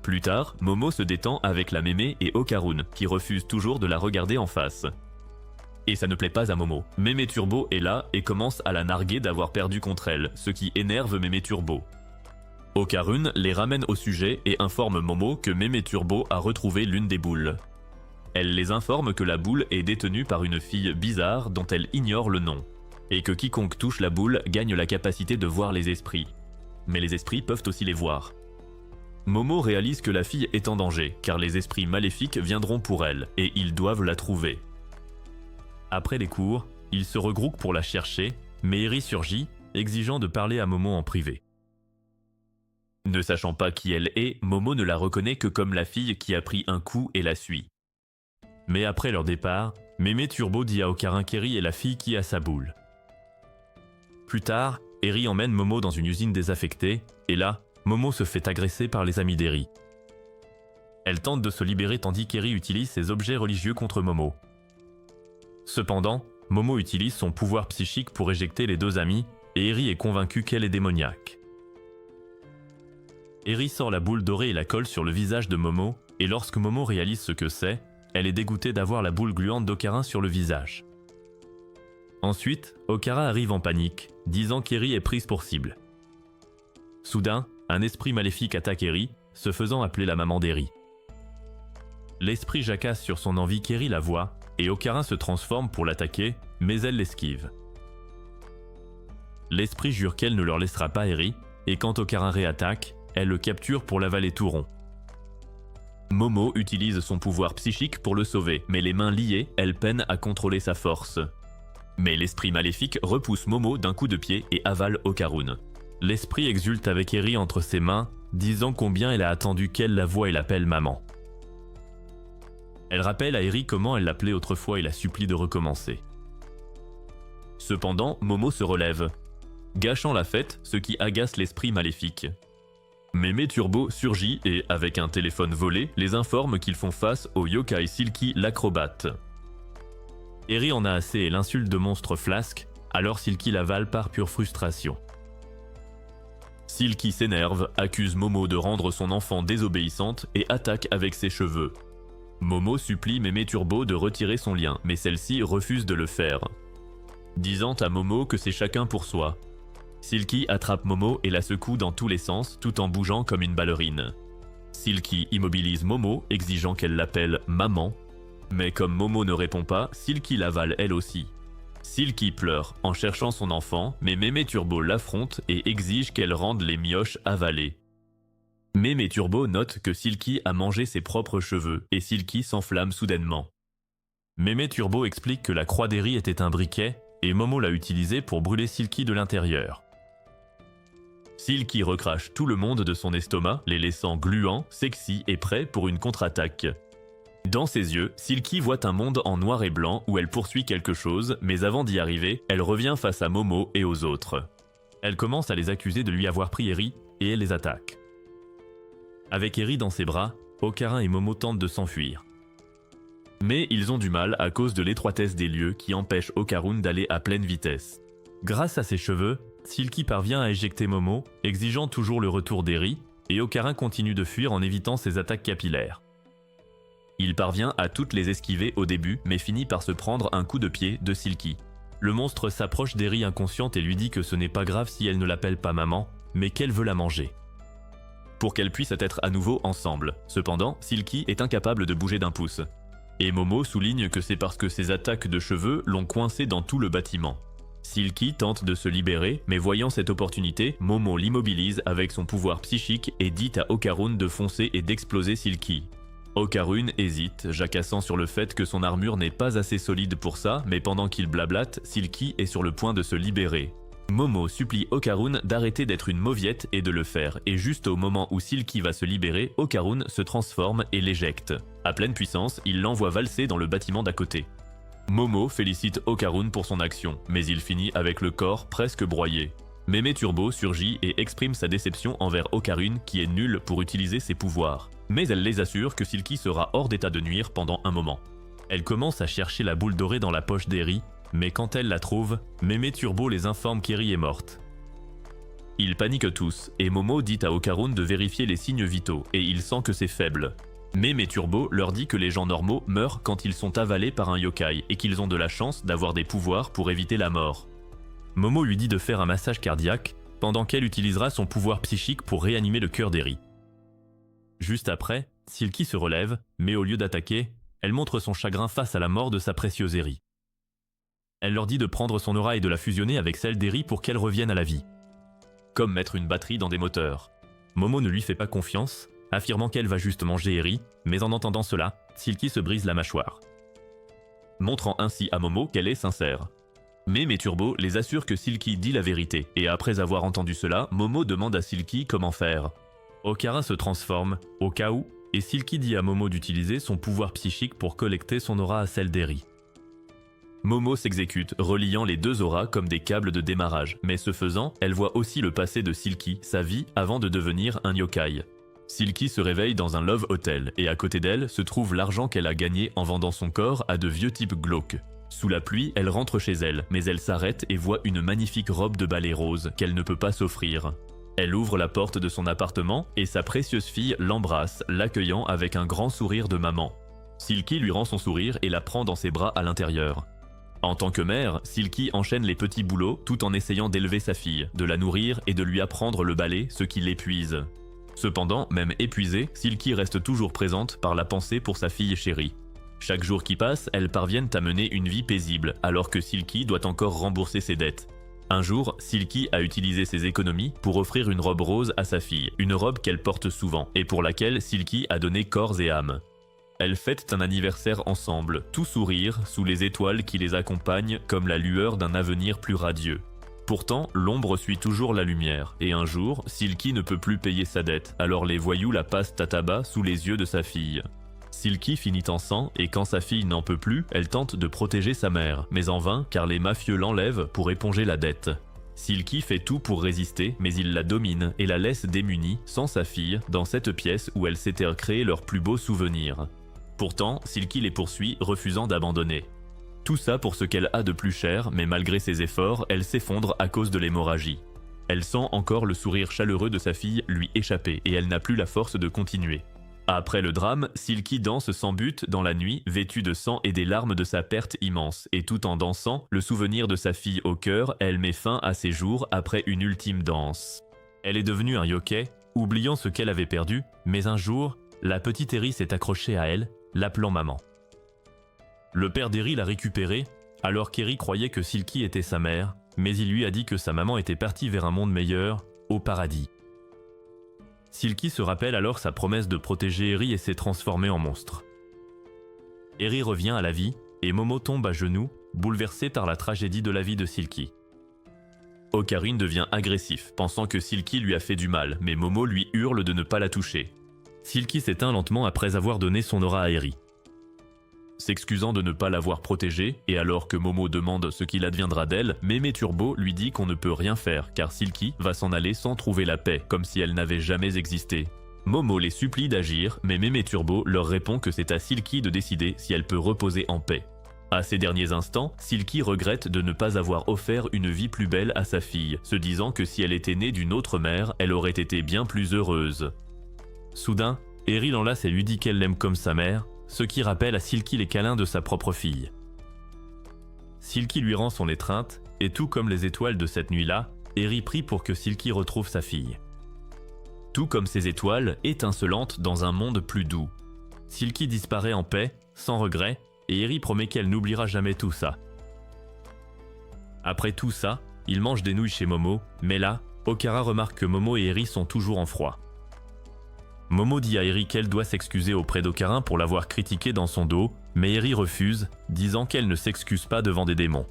Plus tard, Momo se détend avec la mémé et Okarun, qui refusent toujours de la regarder en face. Et ça ne plaît pas à Momo. Mémé Turbo est là et commence à la narguer d'avoir perdu contre elle, ce qui énerve Mémé Turbo. Okarun les ramène au sujet et informe Momo que Mémé Turbo a retrouvé l'une des boules. Elle les informe que la boule est détenue par une fille bizarre dont elle ignore le nom, et que quiconque touche la boule gagne la capacité de voir les esprits. Mais les esprits peuvent aussi les voir. Momo réalise que la fille est en danger, car les esprits maléfiques viendront pour elle, et ils doivent la trouver. Après les cours, ils se regroupent pour la chercher, mais Eri surgit, exigeant de parler à Momo en privé. Ne sachant pas qui elle est, Momo ne la reconnaît que comme la fille qui a pris un coup et la suit. Mais après leur départ, Mémé Turbo dit à Okarun qu'Eri est la fille qui a sa boule. Plus tard, Eri emmène Momo dans une usine désaffectée, et là, Momo se fait agresser par les amis d'Eri. Elle tente de se libérer tandis qu'Eri utilise ses objets religieux contre Momo. Cependant, Momo utilise son pouvoir psychique pour éjecter les deux amis, et Eri est convaincu qu'elle est démoniaque. Eri sort la boule dorée et la colle sur le visage de Momo, et lorsque Momo réalise ce que c'est, elle est dégoûtée d'avoir la boule gluante d'Okarun sur le visage. Ensuite, Okara arrive en panique, disant qu'Eri est prise pour cible. Soudain, un esprit maléfique attaque Eri, se faisant appeler la maman d'Eri. L'esprit jacasse sur son envie qu'Eri la voie, et Okarun se transforme pour l'attaquer, mais elle l'esquive. L'esprit jure qu'elle ne leur laissera pas Eri, et quand Okarun réattaque, elle le capture pour l'avaler tout rond. Momo utilise son pouvoir psychique pour le sauver, mais les mains liées, elle peine à contrôler sa force. Mais l'esprit maléfique repousse Momo d'un coup de pied et avale Okarun. L'esprit exulte avec Eri entre ses mains, disant combien elle a attendu qu'elle la voie et l'appelle maman. Elle rappelle à Eri comment elle l'appelait autrefois et la supplie de recommencer. Cependant, Momo se relève, gâchant la fête, ce qui agace l'esprit maléfique. Mémé Turbo surgit et, avec un téléphone volé, les informe qu'ils font face au yokai Silky l'acrobate. Eri en a assez et l'insulte de monstre Flasque, alors Silky l'avale par pure frustration. Silky s'énerve, accuse Momo de rendre son enfant désobéissante et attaque avec ses cheveux. Momo supplie Mémé Turbo de retirer son lien, mais celle-ci refuse de le faire, disant à Momo que c'est chacun pour soi. Silky attrape Momo et la secoue dans tous les sens tout en bougeant comme une ballerine. Silky immobilise Momo, exigeant qu'elle l'appelle maman, mais comme Momo ne répond pas, Silky l'avale elle aussi. Silky pleure en cherchant son enfant, mais Mémé Turbo l'affronte et exige qu'elle rende les mioches avalées. Mémé Turbo note que Silky a mangé ses propres cheveux et Silky s'enflamme soudainement. Mémé Turbo explique que la croix d'Eri était un briquet et Momo l'a utilisé pour brûler Silky de l'intérieur. Silky recrache tout le monde de son estomac, les laissant gluants, sexy et prêts pour une contre-attaque. Dans ses yeux, Silky voit un monde en noir et blanc où elle poursuit quelque chose, mais avant d'y arriver, elle revient face à Momo et aux autres. Elle commence à les accuser de lui avoir pris Eri et elle les attaque. Avec Eri dans ses bras, Ocarin et Momo tentent de s'enfuir. Mais ils ont du mal à cause de l'étroitesse des lieux qui empêche Okarun d'aller à pleine vitesse. Grâce à ses cheveux, Silky parvient à éjecter Momo, exigeant toujours le retour d'Eri, et Ocarin continue de fuir en évitant ses attaques capillaires. Il parvient à toutes les esquiver au début, mais finit par se prendre un coup de pied de Silky. Le monstre s'approche d'Eri inconsciente et lui dit que ce n'est pas grave si elle ne l'appelle pas maman, mais qu'elle veut la manger. Pour qu'elle puisse être à nouveau ensemble. Cependant, Silky est incapable de bouger d'un pouce. Et Momo souligne que c'est parce que ses attaques de cheveux l'ont coincé dans tout le bâtiment. Silky tente de se libérer, mais voyant cette opportunité, Momo l'immobilise avec son pouvoir psychique et dit à Okarun de foncer et d'exploser Silky. Okarun hésite, jacassant sur le fait que son armure n'est pas assez solide pour ça, mais pendant qu'il blablate, Silky est sur le point de se libérer. Momo supplie Okarun d'arrêter d'être une mauviette et de le faire, et juste au moment où Silky va se libérer, Okarun se transforme et l'éjecte. À pleine puissance, il l'envoie valser dans le bâtiment d'à côté. Momo félicite Okarun pour son action, mais il finit avec le corps presque broyé. Mémé Turbo surgit et exprime sa déception envers Okarun qui est nul pour utiliser ses pouvoirs. Mais elle les assure que Silky sera hors d'état de nuire pendant un moment. Elle commence à chercher la boule dorée dans la poche d'Eri, mais quand elle la trouve, Mémé Turbo les informe qu'Eri est morte. Ils paniquent tous, et Momo dit à Okarun de vérifier les signes vitaux, et il sent que c'est faible. Mémé Turbo leur dit que les gens normaux meurent quand ils sont avalés par un yokai, et qu'ils ont de la chance d'avoir des pouvoirs pour éviter la mort. Momo lui dit de faire un massage cardiaque, pendant qu'elle utilisera son pouvoir psychique pour réanimer le cœur d'Eri. Juste après, Silky se relève, mais au lieu d'attaquer, elle montre son chagrin face à la mort de sa précieuse Eri. Elle leur dit de prendre son aura et de la fusionner avec celle d'Eri pour qu'elle revienne à la vie. Comme mettre une batterie dans des moteurs. Momo ne lui fait pas confiance, affirmant qu'elle va juste manger Eri, mais en entendant cela, Silky se brise la mâchoire. Montrant ainsi à Momo qu'elle est sincère. Mais Turbo les assure que Silky dit la vérité, et après avoir entendu cela, Momo demande à Silky comment faire. Ocarin se transforme, au cas où, et Silky dit à Momo d'utiliser son pouvoir psychique pour collecter son aura à celle d'Eri. Momo s'exécute, reliant les deux auras comme des câbles de démarrage, mais ce faisant, elle voit aussi le passé de Silky, sa vie avant de devenir un yokai. Silky se réveille dans un love hotel, et à côté d'elle se trouve l'argent qu'elle a gagné en vendant son corps à de vieux types glauques. Sous la pluie, elle rentre chez elle, mais elle s'arrête et voit une magnifique robe de ballet rose qu'elle ne peut pas s'offrir. Elle ouvre la porte de son appartement et sa précieuse fille l'embrasse, l'accueillant avec un grand sourire de maman. Silky lui rend son sourire et la prend dans ses bras à l'intérieur. En tant que mère, Silky enchaîne les petits boulots tout en essayant d'élever sa fille, de la nourrir et de lui apprendre le ballet, ce qui l'épuise. Cependant, même épuisée, Silky reste toujours présente par la pensée pour sa fille chérie. Chaque jour qui passe, elles parviennent à mener une vie paisible, alors que Silky doit encore rembourser ses dettes. Un jour, Silky a utilisé ses économies pour offrir une robe rose à sa fille, une robe qu'elle porte souvent, et pour laquelle Silky a donné corps et âme. Elles fêtent un anniversaire ensemble, tout sourire, sous les étoiles qui les accompagnent comme la lueur d'un avenir plus radieux. Pourtant, l'ombre suit toujours la lumière, et un jour, Silky ne peut plus payer sa dette, alors les voyous la passent à tabac sous les yeux de sa fille. Silky finit en sang, et quand sa fille n'en peut plus, elle tente de protéger sa mère, mais en vain car les mafieux l'enlèvent pour éponger la dette. Silky fait tout pour résister, mais il la domine et la laisse démunie, sans sa fille, dans cette pièce où elle s'était créé leurs plus beaux souvenirs. Pourtant, Silky les poursuit, refusant d'abandonner. Tout ça pour ce qu'elle a de plus cher, mais malgré ses efforts, elle s'effondre à cause de l'hémorragie. Elle sent encore le sourire chaleureux de sa fille lui échapper, et elle n'a plus la force de continuer. Après le drame, Silky danse sans but dans la nuit, vêtue de sang et des larmes de sa perte immense, et tout en dansant, le souvenir de sa fille au cœur, elle met fin à ses jours après une ultime danse. Elle est devenue un yokai, oubliant ce qu'elle avait perdu, mais un jour, la petite Eri s'est accrochée à elle, l'appelant maman. Le père d'Eri l'a récupérée, alors qu'Eri croyait que Silky était sa mère, mais il lui a dit que sa maman était partie vers un monde meilleur, au paradis. Silky se rappelle alors sa promesse de protéger Eri et s'est transformée en monstre. Eri revient à la vie, et Momo tombe à genoux, bouleversé par la tragédie de la vie de Silky. Okarune devient agressif, pensant que Silky lui a fait du mal, mais Momo lui hurle de ne pas la toucher. Silky s'éteint lentement après avoir donné son aura à Eri. S'excusant de ne pas l'avoir protégée, et alors que Momo demande ce qu'il adviendra d'elle, Mémé Turbo lui dit qu'on ne peut rien faire car Silky va s'en aller sans trouver la paix, comme si elle n'avait jamais existé. Momo les supplie d'agir, mais Mémé Turbo leur répond que c'est à Silky de décider si elle peut reposer en paix. À ces derniers instants, Silky regrette de ne pas avoir offert une vie plus belle à sa fille, se disant que si elle était née d'une autre mère, elle aurait été bien plus heureuse. Soudain, Eri l'enlace et lui dit qu'elle l'aime comme sa mère, ce qui rappelle à Silky les câlins de sa propre fille. Silky lui rend son étreinte, et tout comme les étoiles de cette nuit-là, Eri prie pour que Silky retrouve sa fille. Tout comme ces étoiles, étincelantes dans un monde plus doux. Silky disparaît en paix, sans regret, et Eri promet qu'elle n'oubliera jamais tout ça. Après tout ça, il mange des nouilles chez Momo, mais là, Okara remarque que Momo et Eri sont toujours en froid. Momo dit à Eri qu'elle doit s'excuser auprès d'Okarin pour l'avoir critiqué dans son dos, mais Eri refuse, disant qu'elle ne s'excuse pas devant des démons.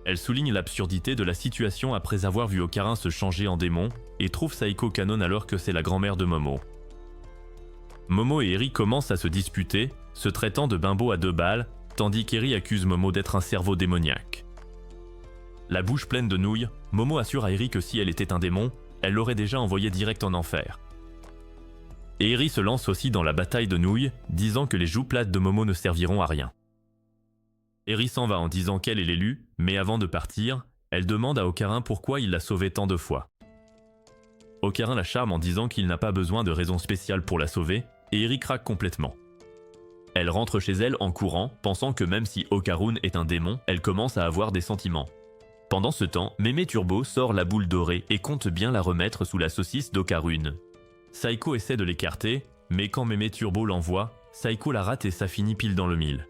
Elle souligne l'absurdité de la situation après avoir vu Okarin se changer en démon, et trouve Saiko canon alors que c'est la grand-mère de Momo. Momo et Eri commencent à se disputer, se traitant de bimbo à 2 balles, tandis qu'Eri accuse Momo d'être un cerveau démoniaque. La bouche pleine de nouilles, Momo assure à Eri que si elle était un démon, elle l'aurait déjà envoyé direct en enfer. Et Eri se lance aussi dans la bataille de nouilles, disant que les joues plates de Momo ne serviront à rien. Eri s'en va en disant qu'elle est l'élu, mais avant de partir, elle demande à Okarin pourquoi il l'a sauvée tant de fois. Okarin la charme en disant qu'il n'a pas besoin de raison spéciale pour la sauver, et Eri craque complètement. Elle rentre chez elle en courant, pensant que même si Okarune est un démon, elle commence à avoir des sentiments. Pendant ce temps, Mémé Turbo sort la boule dorée et compte bien la remettre sous la saucisse d'Okarune. Saiko essaie de l'écarter, mais quand Mémé Turbo l'envoie, Saiko la rate et ça finit pile dans le mille.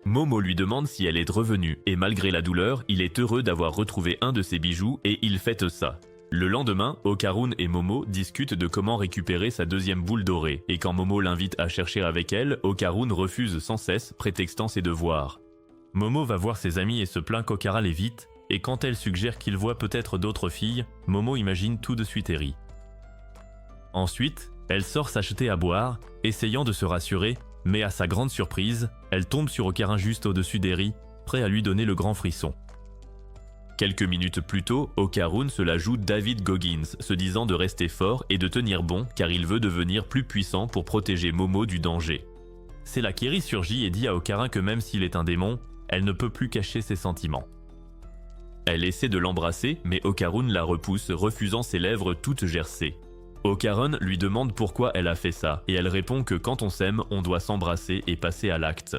Momo lui demande si elle est revenue, et malgré la douleur, il est heureux d'avoir retrouvé un de ses bijoux et il fête ça. Le lendemain, Okarune et Momo discutent de comment récupérer sa deuxième boule dorée, et quand Momo l'invite à chercher avec elle, Okarune refuse sans cesse, prétextant ses devoirs. Momo va voir ses amis et se plaint qu'Okara l'évite, et quand elle suggère qu'il voit peut-être d'autres filles, Momo imagine tout de suite Eri. Ensuite, elle sort s'acheter à boire, essayant de se rassurer, mais à sa grande surprise, elle tombe sur Okarin juste au-dessus d'Eri, prêt à lui donner le grand frisson. Quelques minutes plus tôt, Okarune se la joue David Goggins, se disant de rester fort et de tenir bon car il veut devenir plus puissant pour protéger Momo du danger. C'est là qu'Eri surgit et dit à Okarin que même s'il est un démon, elle ne peut plus cacher ses sentiments. Elle essaie de l'embrasser, mais Okarune la repousse, refusant ses lèvres toutes gercées. Okarune lui demande pourquoi elle a fait ça, et elle répond que quand on s'aime, on doit s'embrasser et passer à l'acte.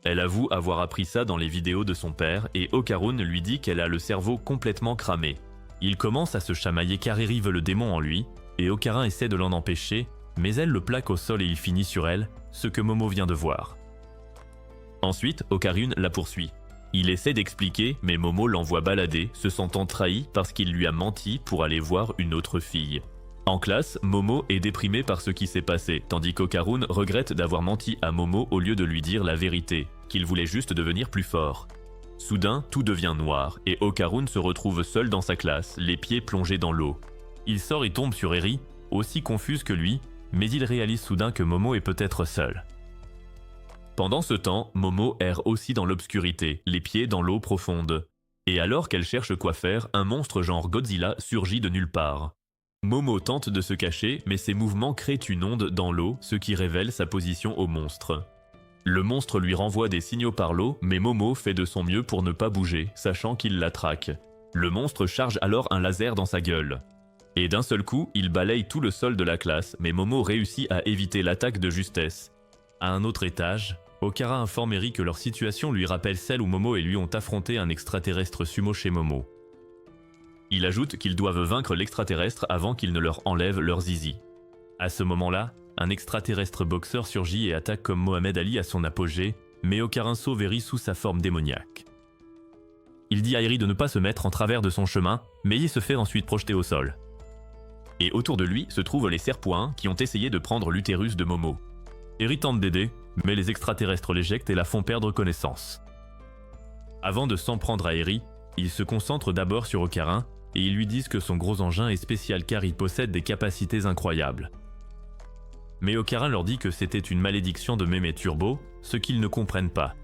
Elle avoue avoir appris ça dans les vidéos de son père, et Okarune lui dit qu'elle a le cerveau complètement cramé. Il commence à se chamailler car Eri veut le démon en lui, et Okarin essaie de l'en empêcher, mais elle le plaque au sol et il finit sur elle, ce que Momo vient de voir. Ensuite, Okarune la poursuit. Il essaie d'expliquer, mais Momo l'envoie balader, se sentant trahi parce qu'il lui a menti pour aller voir une autre fille. En classe, Momo est déprimé par ce qui s'est passé, tandis qu'Okarune regrette d'avoir menti à Momo au lieu de lui dire la vérité, qu'il voulait juste devenir plus fort. Soudain, tout devient noir, et Okarune se retrouve seul dans sa classe, les pieds plongés dans l'eau. Il sort et tombe sur Eri, aussi confuse que lui, mais il réalise soudain que Momo est peut-être seul. Pendant ce temps, Momo erre aussi dans l'obscurité, les pieds dans l'eau profonde. Et alors qu'elle cherche quoi faire, un monstre genre Godzilla surgit de nulle part. Momo tente de se cacher, mais ses mouvements créent une onde dans l'eau, ce qui révèle sa position au monstre. Le monstre lui renvoie des signaux par l'eau, mais Momo fait de son mieux pour ne pas bouger, sachant qu'il la traque. Le monstre charge alors un laser dans sa gueule. Et d'un seul coup, il balaye tout le sol de la classe, mais Momo réussit à éviter l'attaque de justesse. À un autre étage, Okara informe Eri que leur situation lui rappelle celle où Momo et lui ont affronté un extraterrestre sumo chez Momo. Il ajoute qu'ils doivent vaincre l'extraterrestre avant qu'il ne leur enlève leur zizi. À ce moment-là, un extraterrestre boxeur surgit et attaque comme Mohamed Ali à son apogée, mais Okarin sauve Eri sous sa forme démoniaque. Il dit à Eri de ne pas se mettre en travers de son chemin, mais il se fait ensuite projeter au sol. Et autour de lui se trouvent les serpoins qui ont essayé de prendre l'utérus de Momo. Eri tente d'aider, mais les extraterrestres l'éjectent et la font perdre connaissance. Avant de s'en prendre à Eri, ils se concentrent d'abord sur Okarin et ils lui disent que son gros engin est spécial car il possède des capacités incroyables. Mais Okarin leur dit que c'était une malédiction de Mémé Turbo, ce qu'ils ne comprennent pas.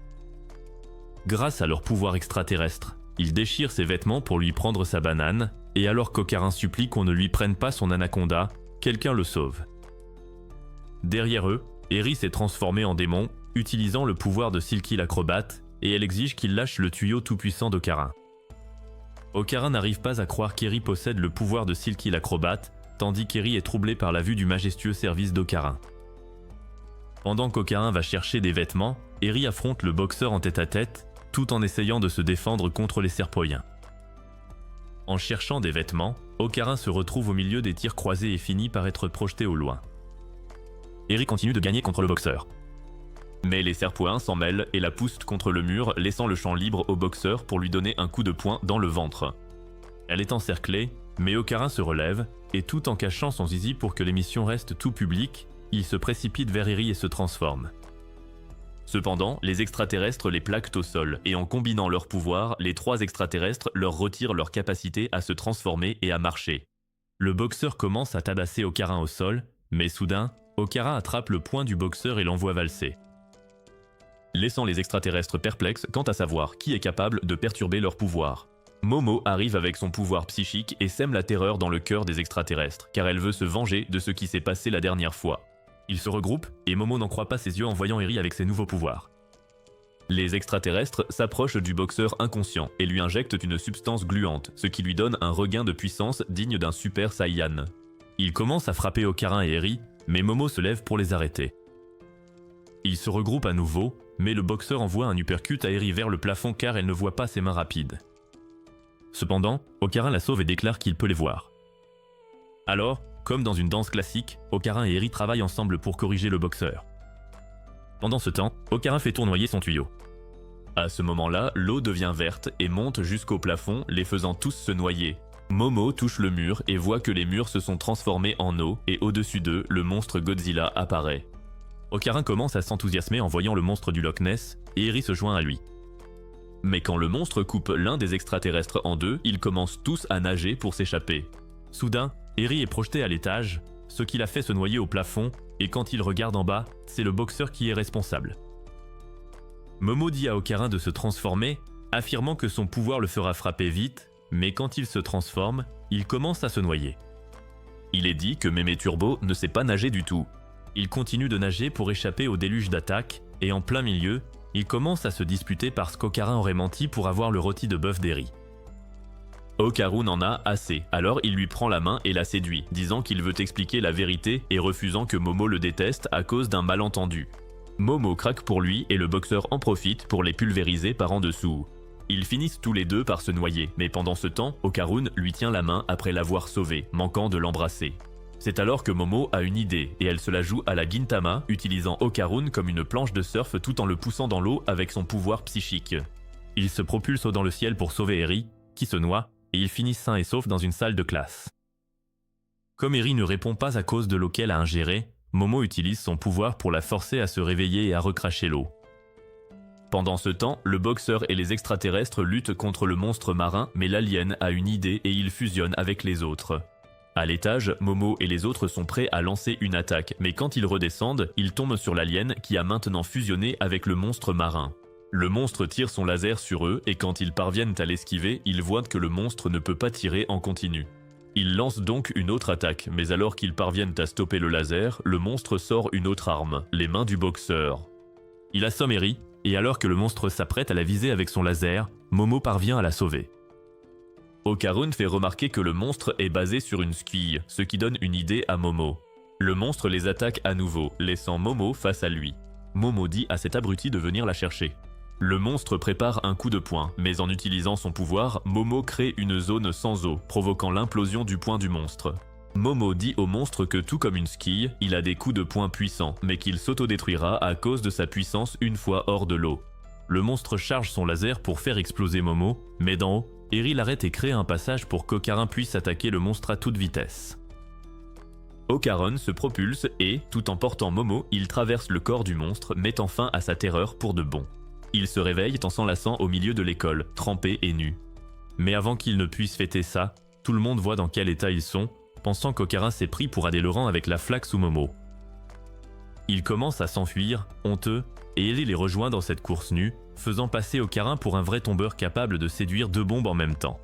Grâce à leur pouvoir extraterrestre, ils déchirent ses vêtements pour lui prendre sa banane, et alors qu'Okarin supplie qu'on ne lui prenne pas son anaconda, quelqu'un le sauve. Derrière eux, Eri s'est transformée en démon, utilisant le pouvoir de Silky l'acrobate, et elle exige qu'il lâche le tuyau tout-puissant d'Okarin. Okarin n'arrive pas à croire qu'Eri possède le pouvoir de Silky l'acrobate, tandis qu'Eri est troublé par la vue du majestueux service d'Okarin. Pendant qu'Okarin va chercher des vêtements, Eri affronte le boxeur en tête-à-tête, tout en essayant de se défendre contre les Serpoiens. En cherchant des vêtements, Okarin se retrouve au milieu des tirs croisés et finit par être projeté au loin. Eri continue de gagner contre le boxeur. Mais les Serpoiens s'en mêlent et la poussent contre le mur, laissant le champ libre au boxeur pour lui donner un coup de poing dans le ventre. Elle est encerclée, mais Okarin se relève, et tout en cachant son zizi pour que l'émission reste tout publique, il se précipite vers Eri et se transforme. Cependant, les extraterrestres les plaquent au sol, et en combinant leurs pouvoirs, les 3 extraterrestres leur retirent leur capacité à se transformer et à marcher. Le boxeur commence à tabasser Okarin au sol, mais soudain, Okarin attrape le poing du boxeur et l'envoie valser, laissant les extraterrestres perplexes quant à savoir qui est capable de perturber leur pouvoir. Momo arrive avec son pouvoir psychique et sème la terreur dans le cœur des extraterrestres, car elle veut se venger de ce qui s'est passé la dernière fois. Ils se regroupent, et Momo n'en croit pas ses yeux en voyant Eri avec ses nouveaux pouvoirs. Les extraterrestres s'approchent du boxeur inconscient et lui injectent une substance gluante, ce qui lui donne un regain de puissance digne d'un Super Saiyan. Ils commencent à frapper Okarin et Eri, mais Momo se lève pour les arrêter. Ils se regroupent à nouveau, mais le boxeur envoie un uppercut à Eri vers le plafond car elle ne voit pas ses mains rapides. Cependant, Okarin la sauve et déclare qu'il peut les voir. Alors, comme dans une danse classique, Okarin et Eri travaillent ensemble pour corriger le boxeur. Pendant ce temps, Okarin fait tournoyer son tuyau. À ce moment-là, l'eau devient verte et monte jusqu'au plafond, les faisant tous se noyer. Momo touche le mur et voit que les murs se sont transformés en eau et au-dessus d'eux, le monstre Godzilla apparaît. Okarin commence à s'enthousiasmer en voyant le monstre du Loch Ness et Eri se joint à lui. Mais quand le monstre coupe l'un des extraterrestres en deux, ils commencent tous à nager pour s'échapper. Soudain, Eri est projeté à l'étage, ce qui l'a fait se noyer au plafond, et quand il regarde en bas, c'est le boxeur qui est responsable. Momo dit à Okarin de se transformer, affirmant que son pouvoir le fera frapper vite, mais quand il se transforme, il commence à se noyer. Il est dit que Mémé Turbo ne sait pas nager du tout. Il continue de nager pour échapper au déluge d'attaques, et en plein milieu, il commence à se disputer parce qu'Okarin aurait menti pour avoir le rôti de bœuf d'Eri. Okarun en a assez, alors il lui prend la main et la séduit, disant qu'il veut expliquer la vérité et refusant que Momo le déteste à cause d'un malentendu. Momo craque pour lui et le boxeur en profite pour les pulvériser par en dessous. Ils finissent tous les deux par se noyer, mais pendant ce temps, Okarun lui tient la main après l'avoir sauvé, manquant de l'embrasser. C'est alors que Momo a une idée et elle se la joue à la Gintama, utilisant Okarun comme une planche de surf tout en le poussant dans l'eau avec son pouvoir psychique. Il se propulse dans le ciel pour sauver Eri, qui se noie, et ils finissent sains et saufs dans une salle de classe. Comme Eri ne répond pas à cause de l'eau qu'elle a ingérée, Momo utilise son pouvoir pour la forcer à se réveiller et à recracher l'eau. Pendant ce temps, le boxeur et les extraterrestres luttent contre le monstre marin, mais l'alien a une idée et il fusionne avec les autres. À l'étage, Momo et les autres sont prêts à lancer une attaque, mais quand ils redescendent, ils tombent sur l'alien qui a maintenant fusionné avec le monstre marin. Le monstre tire son laser sur eux et quand ils parviennent à l'esquiver, ils voient que le monstre ne peut pas tirer en continu. Ils lancent donc une autre attaque, mais alors qu'ils parviennent à stopper le laser, le monstre sort une autre arme, les mains du boxeur. Il assomme Eri, et alors que le monstre s'apprête à la viser avec son laser, Momo parvient à la sauver. Okarun fait remarquer que le monstre est basé sur une squille, ce qui donne une idée à Momo. Le monstre les attaque à nouveau, laissant Momo face à lui. Momo dit à cet abruti de venir la chercher. Le monstre prépare un coup de poing, mais en utilisant son pouvoir, Momo crée une zone sans eau, provoquant l'implosion du poing du monstre. Momo dit au monstre que tout comme une squille, il a des coups de poing puissants, mais qu'il s'autodétruira à cause de sa puissance une fois hors de l'eau. Le monstre charge son laser pour faire exploser Momo, mais d'en haut, Eri l'arrête et crée un passage pour qu'Okarin puisse attaquer le monstre à toute vitesse. Okarun se propulse et, tout en portant Momo, il traverse le corps du monstre, mettant fin à sa terreur pour de bon. ils se réveillent en s'enlaçant au milieu de l'école, trempés et nus. Mais avant qu'ils ne puissent fêter ça, tout le monde voit dans quel état ils sont, pensant qu'Okarin s'est pris pour Adéloran avec la flaque sous Momo. Ils commencent à s'enfuir, honteux, et Eri les rejoint dans cette course nue, faisant passer Okarin pour un vrai tombeur capable de séduire 2 bombes en même temps.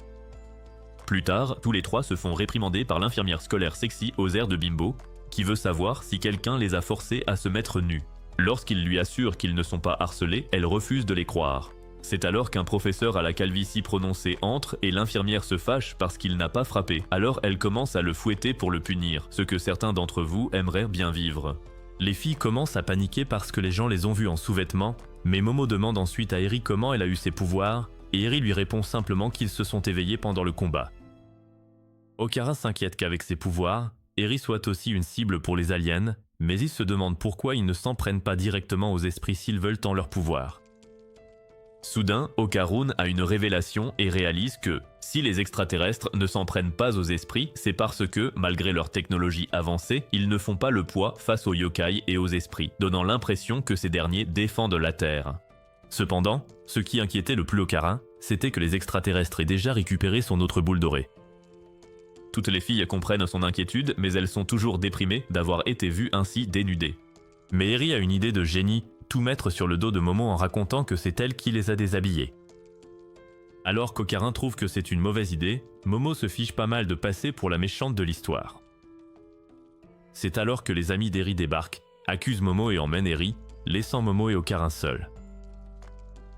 Plus tard, tous les 3 se font réprimander par l'infirmière scolaire sexy aux airs de bimbo, qui veut savoir si quelqu'un les a forcés à se mettre nus. Lorsqu'il lui assure qu'ils ne sont pas harcelés, elle refuse de les croire. C'est alors qu'un professeur à la calvitie prononcée entre et l'infirmière se fâche parce qu'il n'a pas frappé. Alors elle commence à le fouetter pour le punir, ce que certains d'entre vous aimeraient bien vivre. Les filles commencent à paniquer parce que les gens les ont vues en sous-vêtements, mais Momo demande ensuite à Eri comment elle a eu ses pouvoirs, et Eri lui répond simplement qu'ils se sont éveillés pendant le combat. Okarin s'inquiète qu'avec ses pouvoirs, Eri soit aussi une cible pour les aliens, mais il se demande pourquoi ils ne s'en prennent pas directement aux esprits s'ils veulent tant leur pouvoir. Soudain, Okarun a une révélation et réalise que, si les extraterrestres ne s'en prennent pas aux esprits, c'est parce que, malgré leur technologie avancée, ils ne font pas le poids face aux yokai et aux esprits, donnant l'impression que ces derniers défendent la Terre. Cependant, ce qui inquiétait le plus Okarin, c'était que les extraterrestres aient déjà récupéré son autre boule dorée. Toutes les filles comprennent son inquiétude, mais elles sont toujours déprimées d'avoir été vues ainsi dénudées. Mais Eri a une idée de génie, tout mettre sur le dos de Momo en racontant que c'est elle qui les a déshabillés. Alors qu'Okarin trouve que c'est une mauvaise idée, Momo se fiche pas mal de passer pour la méchante de l'histoire. C'est alors que les amis d'Eri débarquent, accusent Momo et emmènent Eri, laissant Momo et Okarin seuls.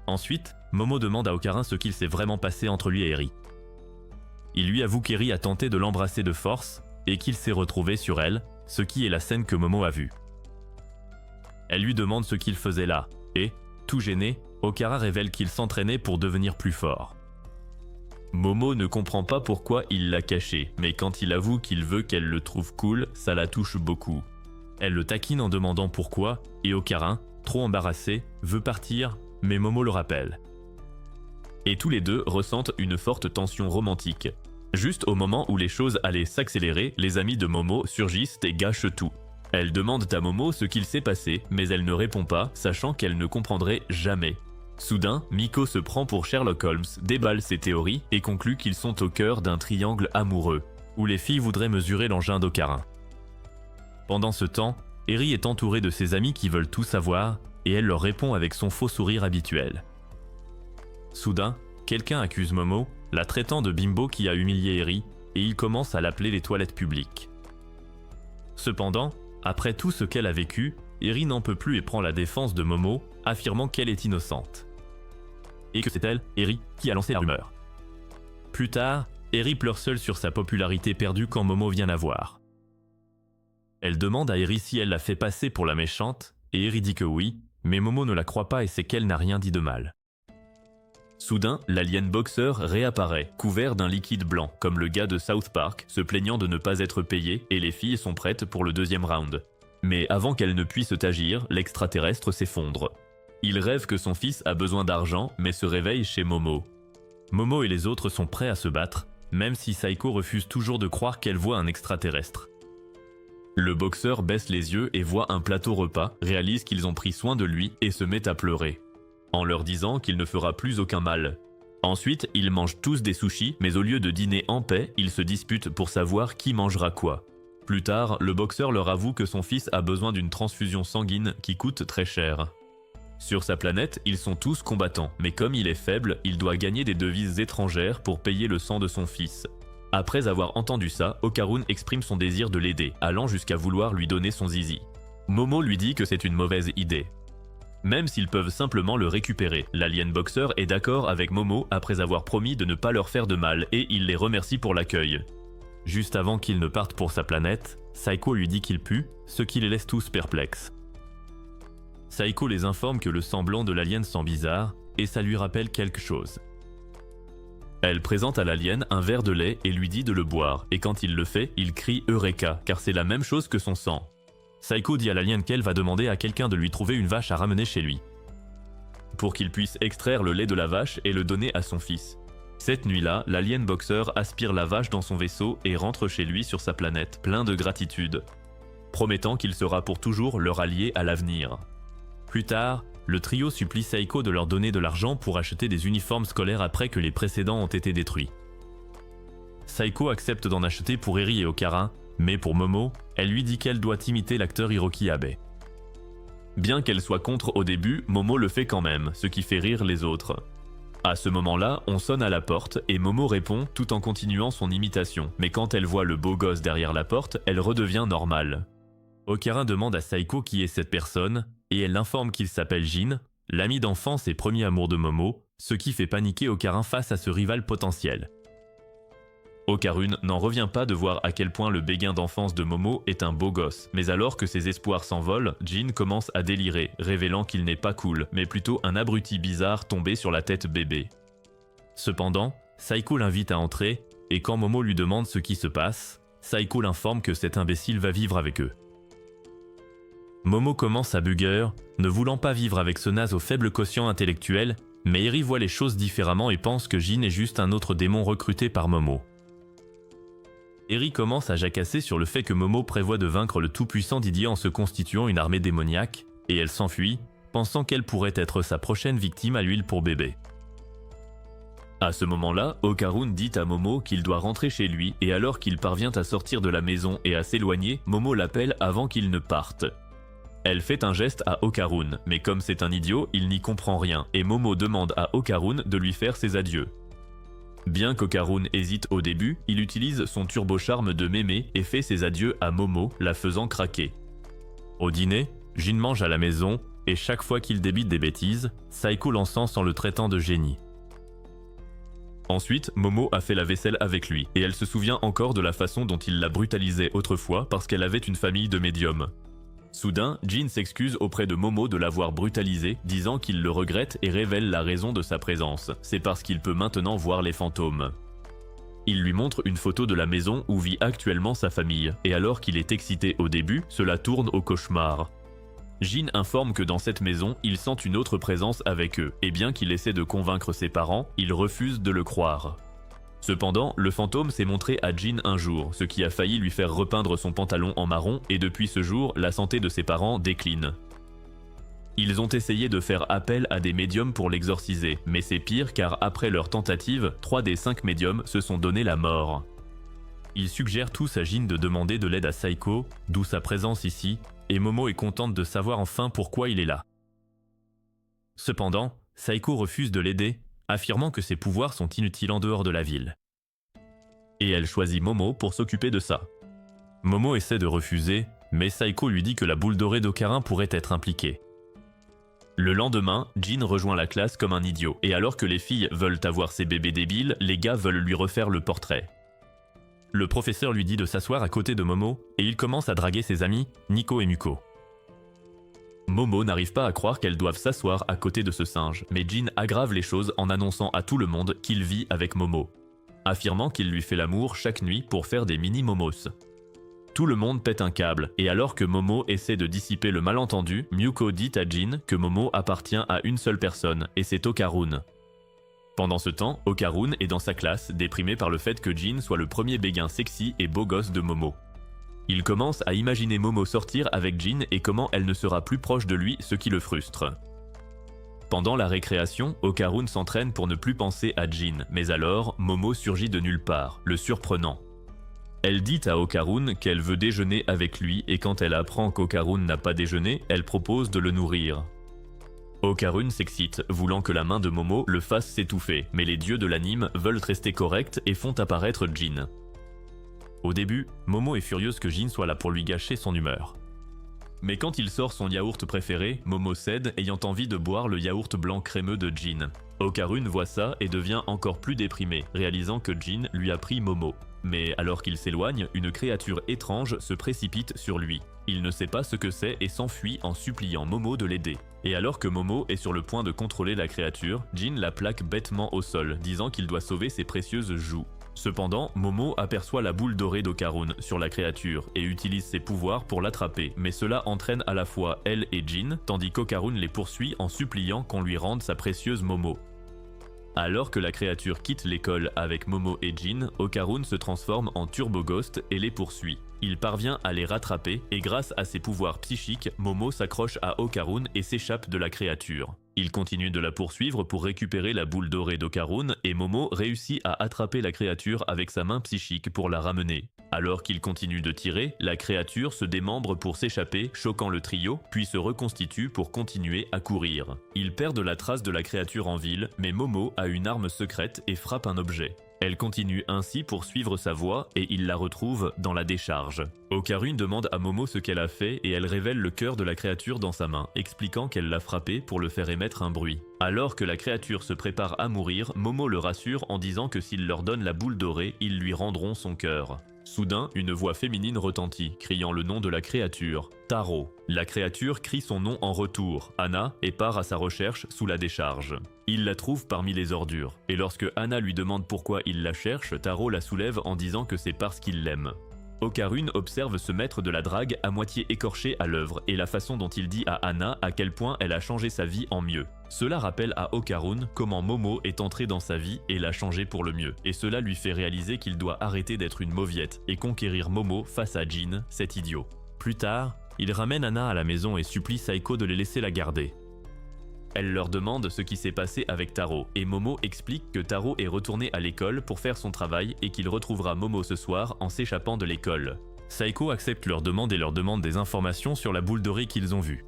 Ensuite, Momo demande à Okarin ce qu'il s'est vraiment passé entre lui et Eri. Il lui avoue qu'Eri a tenté de l'embrasser de force et qu'il s'est retrouvé sur elle, ce qui est la scène que Momo a vue. Elle lui demande ce qu'il faisait là, et, tout gêné, Okarin révèle qu'il s'entraînait pour devenir plus fort. Momo ne comprend pas pourquoi il l'a caché, mais quand il avoue qu'il veut qu'elle le trouve cool, ça la touche beaucoup. Elle le taquine en demandant pourquoi, et Okarin, trop embarrassé, veut partir, mais Momo le rappelle. Et tous les deux ressentent une forte tension romantique. Juste au moment où les choses allaient s'accélérer, les amis de Momo surgissent et gâchent tout. Elle demande à Momo ce qu'il s'est passé, mais elle ne répond pas, sachant qu'elle ne comprendrait jamais. Soudain, Miko se prend pour Sherlock Holmes, déballe ses théories et conclut qu'ils sont au cœur d'un triangle amoureux, où les filles voudraient mesurer l'engin d'Okarin. Pendant ce temps, Eri est entourée de ses amis qui veulent tout savoir, et elle leur répond avec son faux sourire habituel. Soudain, quelqu'un accuse Momo, la traitant de bimbo qui a humilié Eri, et il commence à l'appeler les toilettes publiques. Cependant, après tout ce qu'elle a vécu, Eri n'en peut plus et prend la défense de Momo, affirmant qu'elle est innocente. Et que c'est elle, Eri, qui a lancé la rumeur. Plus tard, Eri pleure seule sur sa popularité perdue quand Momo vient la voir. Elle demande à Eri si elle l'a fait passer pour la méchante, et Eri dit que oui, mais Momo ne la croit pas et sait qu'elle n'a rien dit de mal. Soudain, l'alien boxeur réapparaît, couvert d'un liquide blanc, comme le gars de South Park, se plaignant de ne pas être payé, et les filles sont prêtes pour le deuxième round. Mais avant qu'elles ne puissent agir, l'extraterrestre s'effondre. Il rêve que son fils a besoin d'argent, mais se réveille chez Momo. Momo et les autres sont prêts à se battre, même si Saiko refuse toujours de croire qu'elle voit un extraterrestre. Le boxeur baisse les yeux et voit un plateau repas, réalise qu'ils ont pris soin de lui et se met à pleurer, en leur disant qu'il ne fera plus aucun mal. Ensuite, ils mangent tous des sushis, mais au lieu de dîner en paix, ils se disputent pour savoir qui mangera quoi. Plus tard, le boxeur leur avoue que son fils a besoin d'une transfusion sanguine qui coûte très cher. Sur sa planète, ils sont tous combattants, mais comme il est faible, il doit gagner des devises étrangères pour payer le sang de son fils. Après avoir entendu ça, Okarun exprime son désir de l'aider, allant jusqu'à vouloir lui donner son zizi. Momo lui dit que c'est une mauvaise idée. Même s'ils peuvent simplement le récupérer, l'alien boxeur est d'accord avec Momo après avoir promis de ne pas leur faire de mal et il les remercie pour l'accueil. Juste avant qu'il ne parte pour sa planète, Saiko lui dit qu'il pue, ce qui les laisse tous perplexes. Saiko les informe que le sang blanc de l'alien sent bizarre et ça lui rappelle quelque chose. Elle présente à l'alien un verre de lait et lui dit de le boire, et quand il le fait, il crie « Eureka » car c'est la même chose que son sang. Saiko dit à l'alien qu'elle va demander à quelqu'un de lui trouver une vache à ramener chez lui, pour qu'il puisse extraire le lait de la vache et le donner à son fils. Cette nuit-là, l'alien boxeur aspire la vache dans son vaisseau et rentre chez lui sur sa planète, plein de gratitude, promettant qu'il sera pour toujours leur allié à l'avenir. Plus tard, le trio supplie Saiko de leur donner de l'argent pour acheter des uniformes scolaires après que les précédents ont été détruits. Saiko accepte d'en acheter pour Eri et Okara, mais pour Momo, elle lui dit qu'elle doit imiter l'acteur Hiroki Abe. Bien qu'elle soit contre au début, Momo le fait quand même, ce qui fait rire les autres. À ce moment-là, on sonne à la porte et Momo répond tout en continuant son imitation, mais quand elle voit le beau gosse derrière la porte, elle redevient normale. Okara demande à Saiko qui est cette personne, et elle l'informe qu'il s'appelle Jin, l'ami d'enfance et premier amour de Momo, ce qui fait paniquer Okara face à ce rival potentiel. Okarune n'en revient pas de voir à quel point le béguin d'enfance de Momo est un beau gosse, mais alors que ses espoirs s'envolent, Jin commence à délirer, révélant qu'il n'est pas cool, mais plutôt un abruti bizarre tombé sur la tête bébé. Cependant, Saiko l'invite à entrer, et quand Momo lui demande ce qui se passe, Saiko l'informe que cet imbécile va vivre avec eux. Momo commence à bugger, ne voulant pas vivre avec ce naze au faible quotient intellectuel, mais Eri voit les choses différemment et pense que Jin est juste un autre démon recruté par Momo. Eri commence à jacasser sur le fait que Momo prévoit de vaincre le tout-puissant Didier en se constituant une armée démoniaque, et elle s'enfuit, pensant qu'elle pourrait être sa prochaine victime à l'huile pour bébé. À ce moment-là, Okarune dit à Momo qu'il doit rentrer chez lui, et alors qu'il parvient à sortir de la maison et à s'éloigner, Momo l'appelle avant qu'il ne parte. Elle fait un geste à Okarune, mais comme c'est un idiot, il n'y comprend rien, et Momo demande à Okarune de lui faire ses adieux. Bien qu'Okarune hésite au début, il utilise son turbo-charme de mémé et fait ses adieux à Momo, la faisant craquer. Au dîner, Jin mange à la maison, et chaque fois qu'il débite des bêtises, Saiko l'encense en le traitant de génie. Ensuite, Momo a fait la vaisselle avec lui, et elle se souvient encore de la façon dont il la brutalisait autrefois parce qu'elle avait une famille de médiums. Soudain, Jin s'excuse auprès de Momo de l'avoir brutalisé, disant qu'il le regrette et révèle la raison de sa présence. C'est parce qu'il peut maintenant voir les fantômes. Il lui montre une photo de la maison où vit actuellement sa famille, et alors qu'il est excité au début, cela tourne au cauchemar. Jin informe que dans cette maison, il sent une autre présence avec eux, et bien qu'il essaie de convaincre ses parents, ils refusent de le croire. Cependant, le fantôme s'est montré à Jin un jour, ce qui a failli lui faire repeindre son pantalon en marron, et depuis ce jour, la santé de ses parents décline. Ils ont essayé de faire appel à des médiums pour l'exorciser, mais c'est pire car après leur tentative, 3 des 5 médiums se sont donné la mort. Ils suggèrent tous à Jin de demander de l'aide à Saiko, d'où sa présence ici, et Momo est contente de savoir enfin pourquoi il est là. Cependant, Saiko refuse de l'aider, affirmant que ses pouvoirs sont inutiles en dehors de la ville. Et elle choisit Momo pour s'occuper de ça. Momo essaie de refuser, mais Saiko lui dit que la boule dorée d'Okarin pourrait être impliquée. Le lendemain, Jin rejoint la classe comme un idiot, et alors que les filles veulent avoir ses bébés débiles, les gars veulent lui refaire le portrait. Le professeur lui dit de s'asseoir à côté de Momo, et il commence à draguer ses amis, Nico et Muko. Momo n'arrive pas à croire qu'elles doivent s'asseoir à côté de ce singe, mais Jin aggrave les choses en annonçant à tout le monde qu'il vit avec Momo, affirmant qu'il lui fait l'amour chaque nuit pour faire des mini-momos. Tout le monde pète un câble, et alors que Momo essaie de dissiper le malentendu, Muko dit à Jin que Momo appartient à une seule personne, et c'est Okarune. Pendant ce temps, Okarune est dans sa classe, déprimé par le fait que Jin soit le premier béguin sexy et beau gosse de Momo. Il commence à imaginer Momo sortir avec Jin et comment elle ne sera plus proche de lui, ce qui le frustre. Pendant la récréation, Okarune s'entraîne pour ne plus penser à Jin, mais alors, Momo surgit de nulle part, le surprenant. Elle dit à Okarune qu'elle veut déjeuner avec lui et quand elle apprend qu'Okarune n'a pas déjeuné, elle propose de le nourrir. Okarune s'excite, voulant que la main de Momo le fasse s'étouffer, mais les dieux de l'anime veulent rester corrects et font apparaître Jin. Au début, Momo est furieuse que Jin soit là pour lui gâcher son humeur. Mais quand il sort son yaourt préféré, Momo cède, ayant envie de boire le yaourt blanc crémeux de Jin. Okarune voit ça et devient encore plus déprimé, réalisant que Jin lui a pris Momo. Mais alors qu'il s'éloigne, une créature étrange se précipite sur lui. Il ne sait pas ce que c'est et s'enfuit en suppliant Momo de l'aider. Et alors que Momo est sur le point de contrôler la créature, Jin la plaque bêtement au sol, disant qu'il doit sauver ses précieuses joues. Cependant, Momo aperçoit la boule dorée d'Okarune sur la créature et utilise ses pouvoirs pour l'attraper, mais cela entraîne à la fois elle et Jin, tandis qu'Okarune les poursuit en suppliant qu'on lui rende sa précieuse Momo. Alors que la créature quitte l'école avec Momo et Jin, Okarun se transforme en Turbo Ghost et les poursuit. Il parvient à les rattraper et grâce à ses pouvoirs psychiques, Momo s'accroche à Okarun et s'échappe de la créature. Il continue de la poursuivre pour récupérer la boule dorée d'Okarun et Momo réussit à attraper la créature avec sa main psychique pour la ramener. Alors qu'il continue de tirer, la créature se démembre pour s'échapper, choquant le trio, puis se reconstitue pour continuer à courir. Ils perdent la trace de la créature en ville, mais Momo a une arme secrète et frappe un objet. Elle continue ainsi pour suivre sa voie et il la retrouve dans la décharge. Okarun demande à Momo ce qu'elle a fait et elle révèle le cœur de la créature dans sa main, expliquant qu'elle l'a frappé pour le faire émettre un bruit. Alors que la créature se prépare à mourir, Momo le rassure en disant que s'il leur donne la boule dorée, ils lui rendront son cœur. Soudain, une voix féminine retentit, criant le nom de la créature, Taro. La créature crie son nom en retour, Anna, et part à sa recherche sous la décharge. Il la trouve parmi les ordures, et lorsque Anna lui demande pourquoi il la cherche, Taro la soulève en disant que c'est parce qu'il l'aime. Okarun observe ce maître de la drague à moitié écorché à l'œuvre et la façon dont il dit à Anna à quel point elle a changé sa vie en mieux. Cela rappelle à Okarun comment Momo est entré dans sa vie et l'a changé pour le mieux, et cela lui fait réaliser qu'il doit arrêter d'être une mauviette et conquérir Momo face à Jin, cet idiot. Plus tard, il ramène Anna à la maison et supplie Saeko de les laisser la garder. Elle leur demande ce qui s'est passé avec Taro, et Momo explique que Taro est retourné à l'école pour faire son travail et qu'il retrouvera Momo ce soir en s'échappant de l'école. Saeko accepte leur demande et leur demande des informations sur la boule dorée qu'ils ont vue.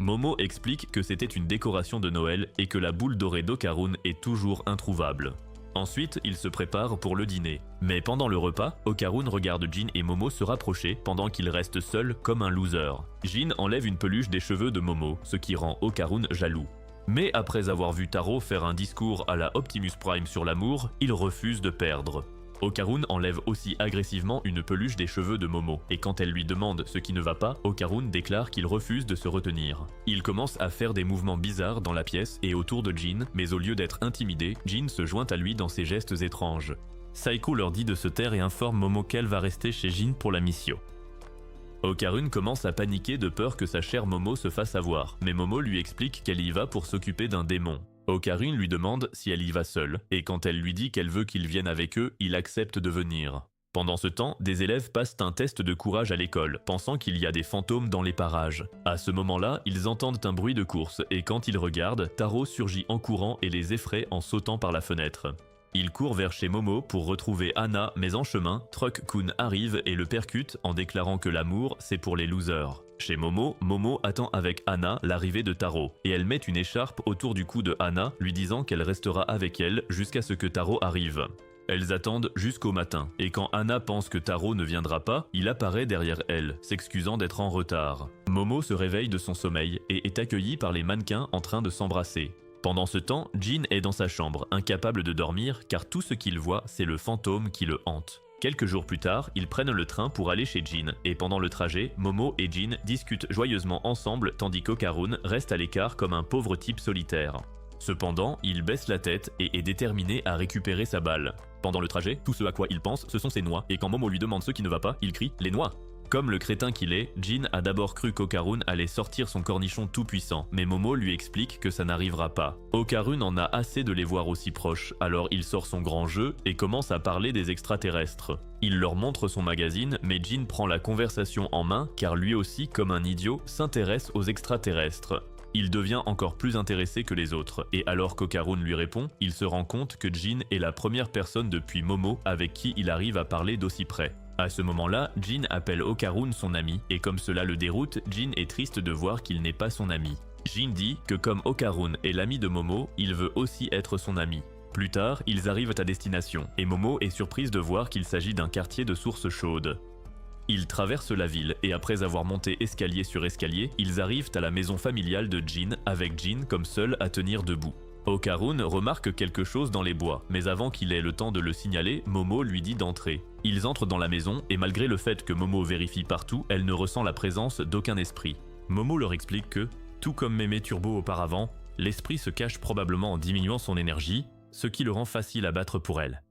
Momo explique que c'était une décoration de Noël et que la boule dorée d'Okarun est toujours introuvable. Ensuite, ils se préparent pour le dîner. Mais pendant le repas, Okarun regarde Jin et Momo se rapprocher pendant qu'il reste seul comme un loser. Jin enlève une peluche des cheveux de Momo, ce qui rend Okarun jaloux. Mais après avoir vu Taro faire un discours à la Optimus Prime sur l'amour, il refuse de perdre. Okarun enlève aussi agressivement une peluche des cheveux de Momo, et quand elle lui demande ce qui ne va pas, Okarun déclare qu'il refuse de se retenir. Il commence à faire des mouvements bizarres dans la pièce et autour de Jin, mais au lieu d'être intimidé, Jin se joint à lui dans ses gestes étranges. Saeko leur dit de se taire et informe Momo qu'elle va rester chez Jin pour la mission. Okarun commence à paniquer de peur que sa chère Momo se fasse avoir, mais Momo lui explique qu'elle y va pour s'occuper d'un démon. Okarun lui demande si elle y va seule, et quand elle lui dit qu'elle veut qu'il vienne avec eux, il accepte de venir. Pendant ce temps, des élèves passent un test de courage à l'école, pensant qu'il y a des fantômes dans les parages. À ce moment-là, ils entendent un bruit de course, et quand ils regardent, Taro surgit en courant et les effraie en sautant par la fenêtre. Il court vers chez Momo pour retrouver Anna, mais en chemin, Truck-kun arrive et le percute en déclarant que l'amour, c'est pour les losers. Chez Momo, Momo attend avec Anna l'arrivée de Taro, et elle met une écharpe autour du cou de Anna, lui disant qu'elle restera avec elle jusqu'à ce que Taro arrive. Elles attendent jusqu'au matin, et quand Anna pense que Taro ne viendra pas, il apparaît derrière elle, s'excusant d'être en retard. Momo se réveille de son sommeil et est accueillie par les mannequins en train de s'embrasser. Pendant ce temps, Jin est dans sa chambre, incapable de dormir car tout ce qu'il voit, c'est le fantôme qui le hante. Quelques jours plus tard, ils prennent le train pour aller chez Jin, et pendant le trajet, Momo et Jin discutent joyeusement ensemble tandis qu'Okarun reste à l'écart comme un pauvre type solitaire. Cependant, il baisse la tête et est déterminé à récupérer sa balle. Pendant le trajet, tout ce à quoi il pense, ce sont ses noix, et quand Momo lui demande ce qui ne va pas, il crie « Les noix !» Comme le crétin qu'il est, Jin a d'abord cru qu'Okarun allait sortir son cornichon tout puissant, mais Momo lui explique que ça n'arrivera pas. Okarun en a assez de les voir aussi proches, alors il sort son grand jeu et commence à parler des extraterrestres. Il leur montre son magazine, mais Jin prend la conversation en main car lui aussi, comme un idiot, s'intéresse aux extraterrestres. Il devient encore plus intéressé que les autres, et alors qu'Okarun lui répond, il se rend compte que Jin est la première personne depuis Momo avec qui il arrive à parler d'aussi près. À ce moment-là, Jin appelle Okarun son ami, et comme cela le déroute, Jin est triste de voir qu'il n'est pas son ami. Jin dit que comme Okarun est l'ami de Momo, il veut aussi être son ami. Plus tard, ils arrivent à destination, et Momo est surprise de voir qu'il s'agit d'un quartier de sources chaudes. Ils traversent la ville, et après avoir monté escalier sur escalier, ils arrivent à la maison familiale de Jin, avec Jin comme seul à tenir debout. Okarun remarque quelque chose dans les bois, mais avant qu'il ait le temps de le signaler, Momo lui dit d'entrer. Ils entrent dans la maison, et malgré le fait que Momo vérifie partout, elle ne ressent la présence d'aucun esprit. Momo leur explique que, tout comme Mémé Turbo auparavant, l'esprit se cache probablement en diminuant son énergie, ce qui le rend facile à battre pour elle.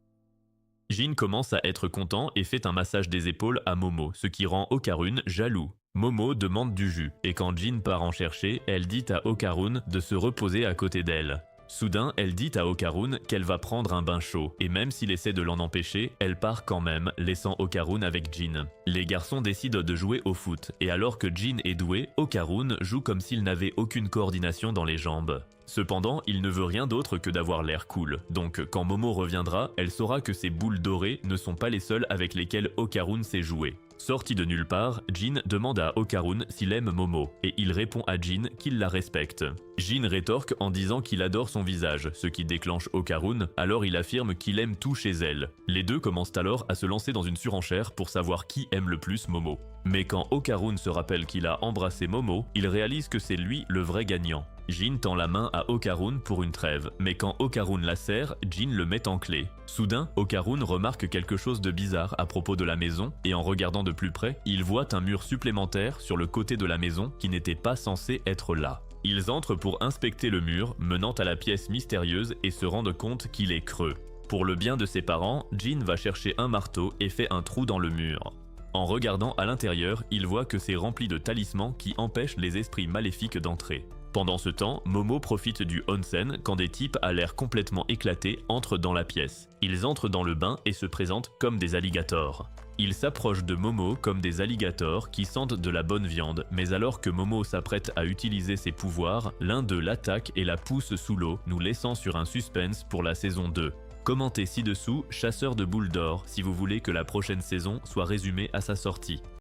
Jin commence à être content et fait un massage des épaules à Momo, ce qui rend Okarun jaloux. Momo demande du jus, et quand Jin part en chercher, elle dit à Okarun de se reposer à côté d'elle. Soudain, elle dit à Okarun qu'elle va prendre un bain chaud, et même s'il essaie de l'en empêcher, elle part quand même, laissant Okarun avec Jin. Les garçons décident de jouer au foot, et alors que Jin est doué, Okarun joue comme s'il n'avait aucune coordination dans les jambes. Cependant, il ne veut rien d'autre que d'avoir l'air cool, donc quand Momo reviendra, elle saura que ces boules dorées ne sont pas les seules avec lesquelles Okarun sait jouer. Sorti de nulle part, Jin demande à Okarun s'il aime Momo, et il répond à Jin qu'il la respecte. Jin rétorque en disant qu'il adore son visage, ce qui déclenche Okarun, alors il affirme qu'il aime tout chez elle. Les deux commencent alors à se lancer dans une surenchère pour savoir qui aime le plus Momo. Mais quand Okarun se rappelle qu'il a embrassé Momo, il réalise que c'est lui le vrai gagnant. Jin tend la main à Okarun pour une trêve, mais quand Okarun la serre, Jin le met en clé. Soudain, Okarun remarque quelque chose de bizarre à propos de la maison, et en regardant de plus près, il voit un mur supplémentaire sur le côté de la maison qui n'était pas censé être là. Ils entrent pour inspecter le mur, menant à la pièce mystérieuse et se rendent compte qu'il est creux. Pour le bien de ses parents, Jin va chercher un marteau et fait un trou dans le mur. En regardant à l'intérieur, il voit que c'est rempli de talismans qui empêchent les esprits maléfiques d'entrer. Pendant ce temps, Momo profite du onsen quand des types à l'air complètement éclatés entrent dans la pièce. Ils entrent dans le bain et se présentent comme des alligators. Ils s'approchent de Momo comme des alligators qui sentent de la bonne viande, mais alors que Momo s'apprête à utiliser ses pouvoirs, l'un d'eux l'attaque et la pousse sous l'eau, nous laissant sur un suspense pour la saison 2. Commentez ci-dessous Chasseur de boules d'or si vous voulez que la prochaine saison soit résumée à sa sortie.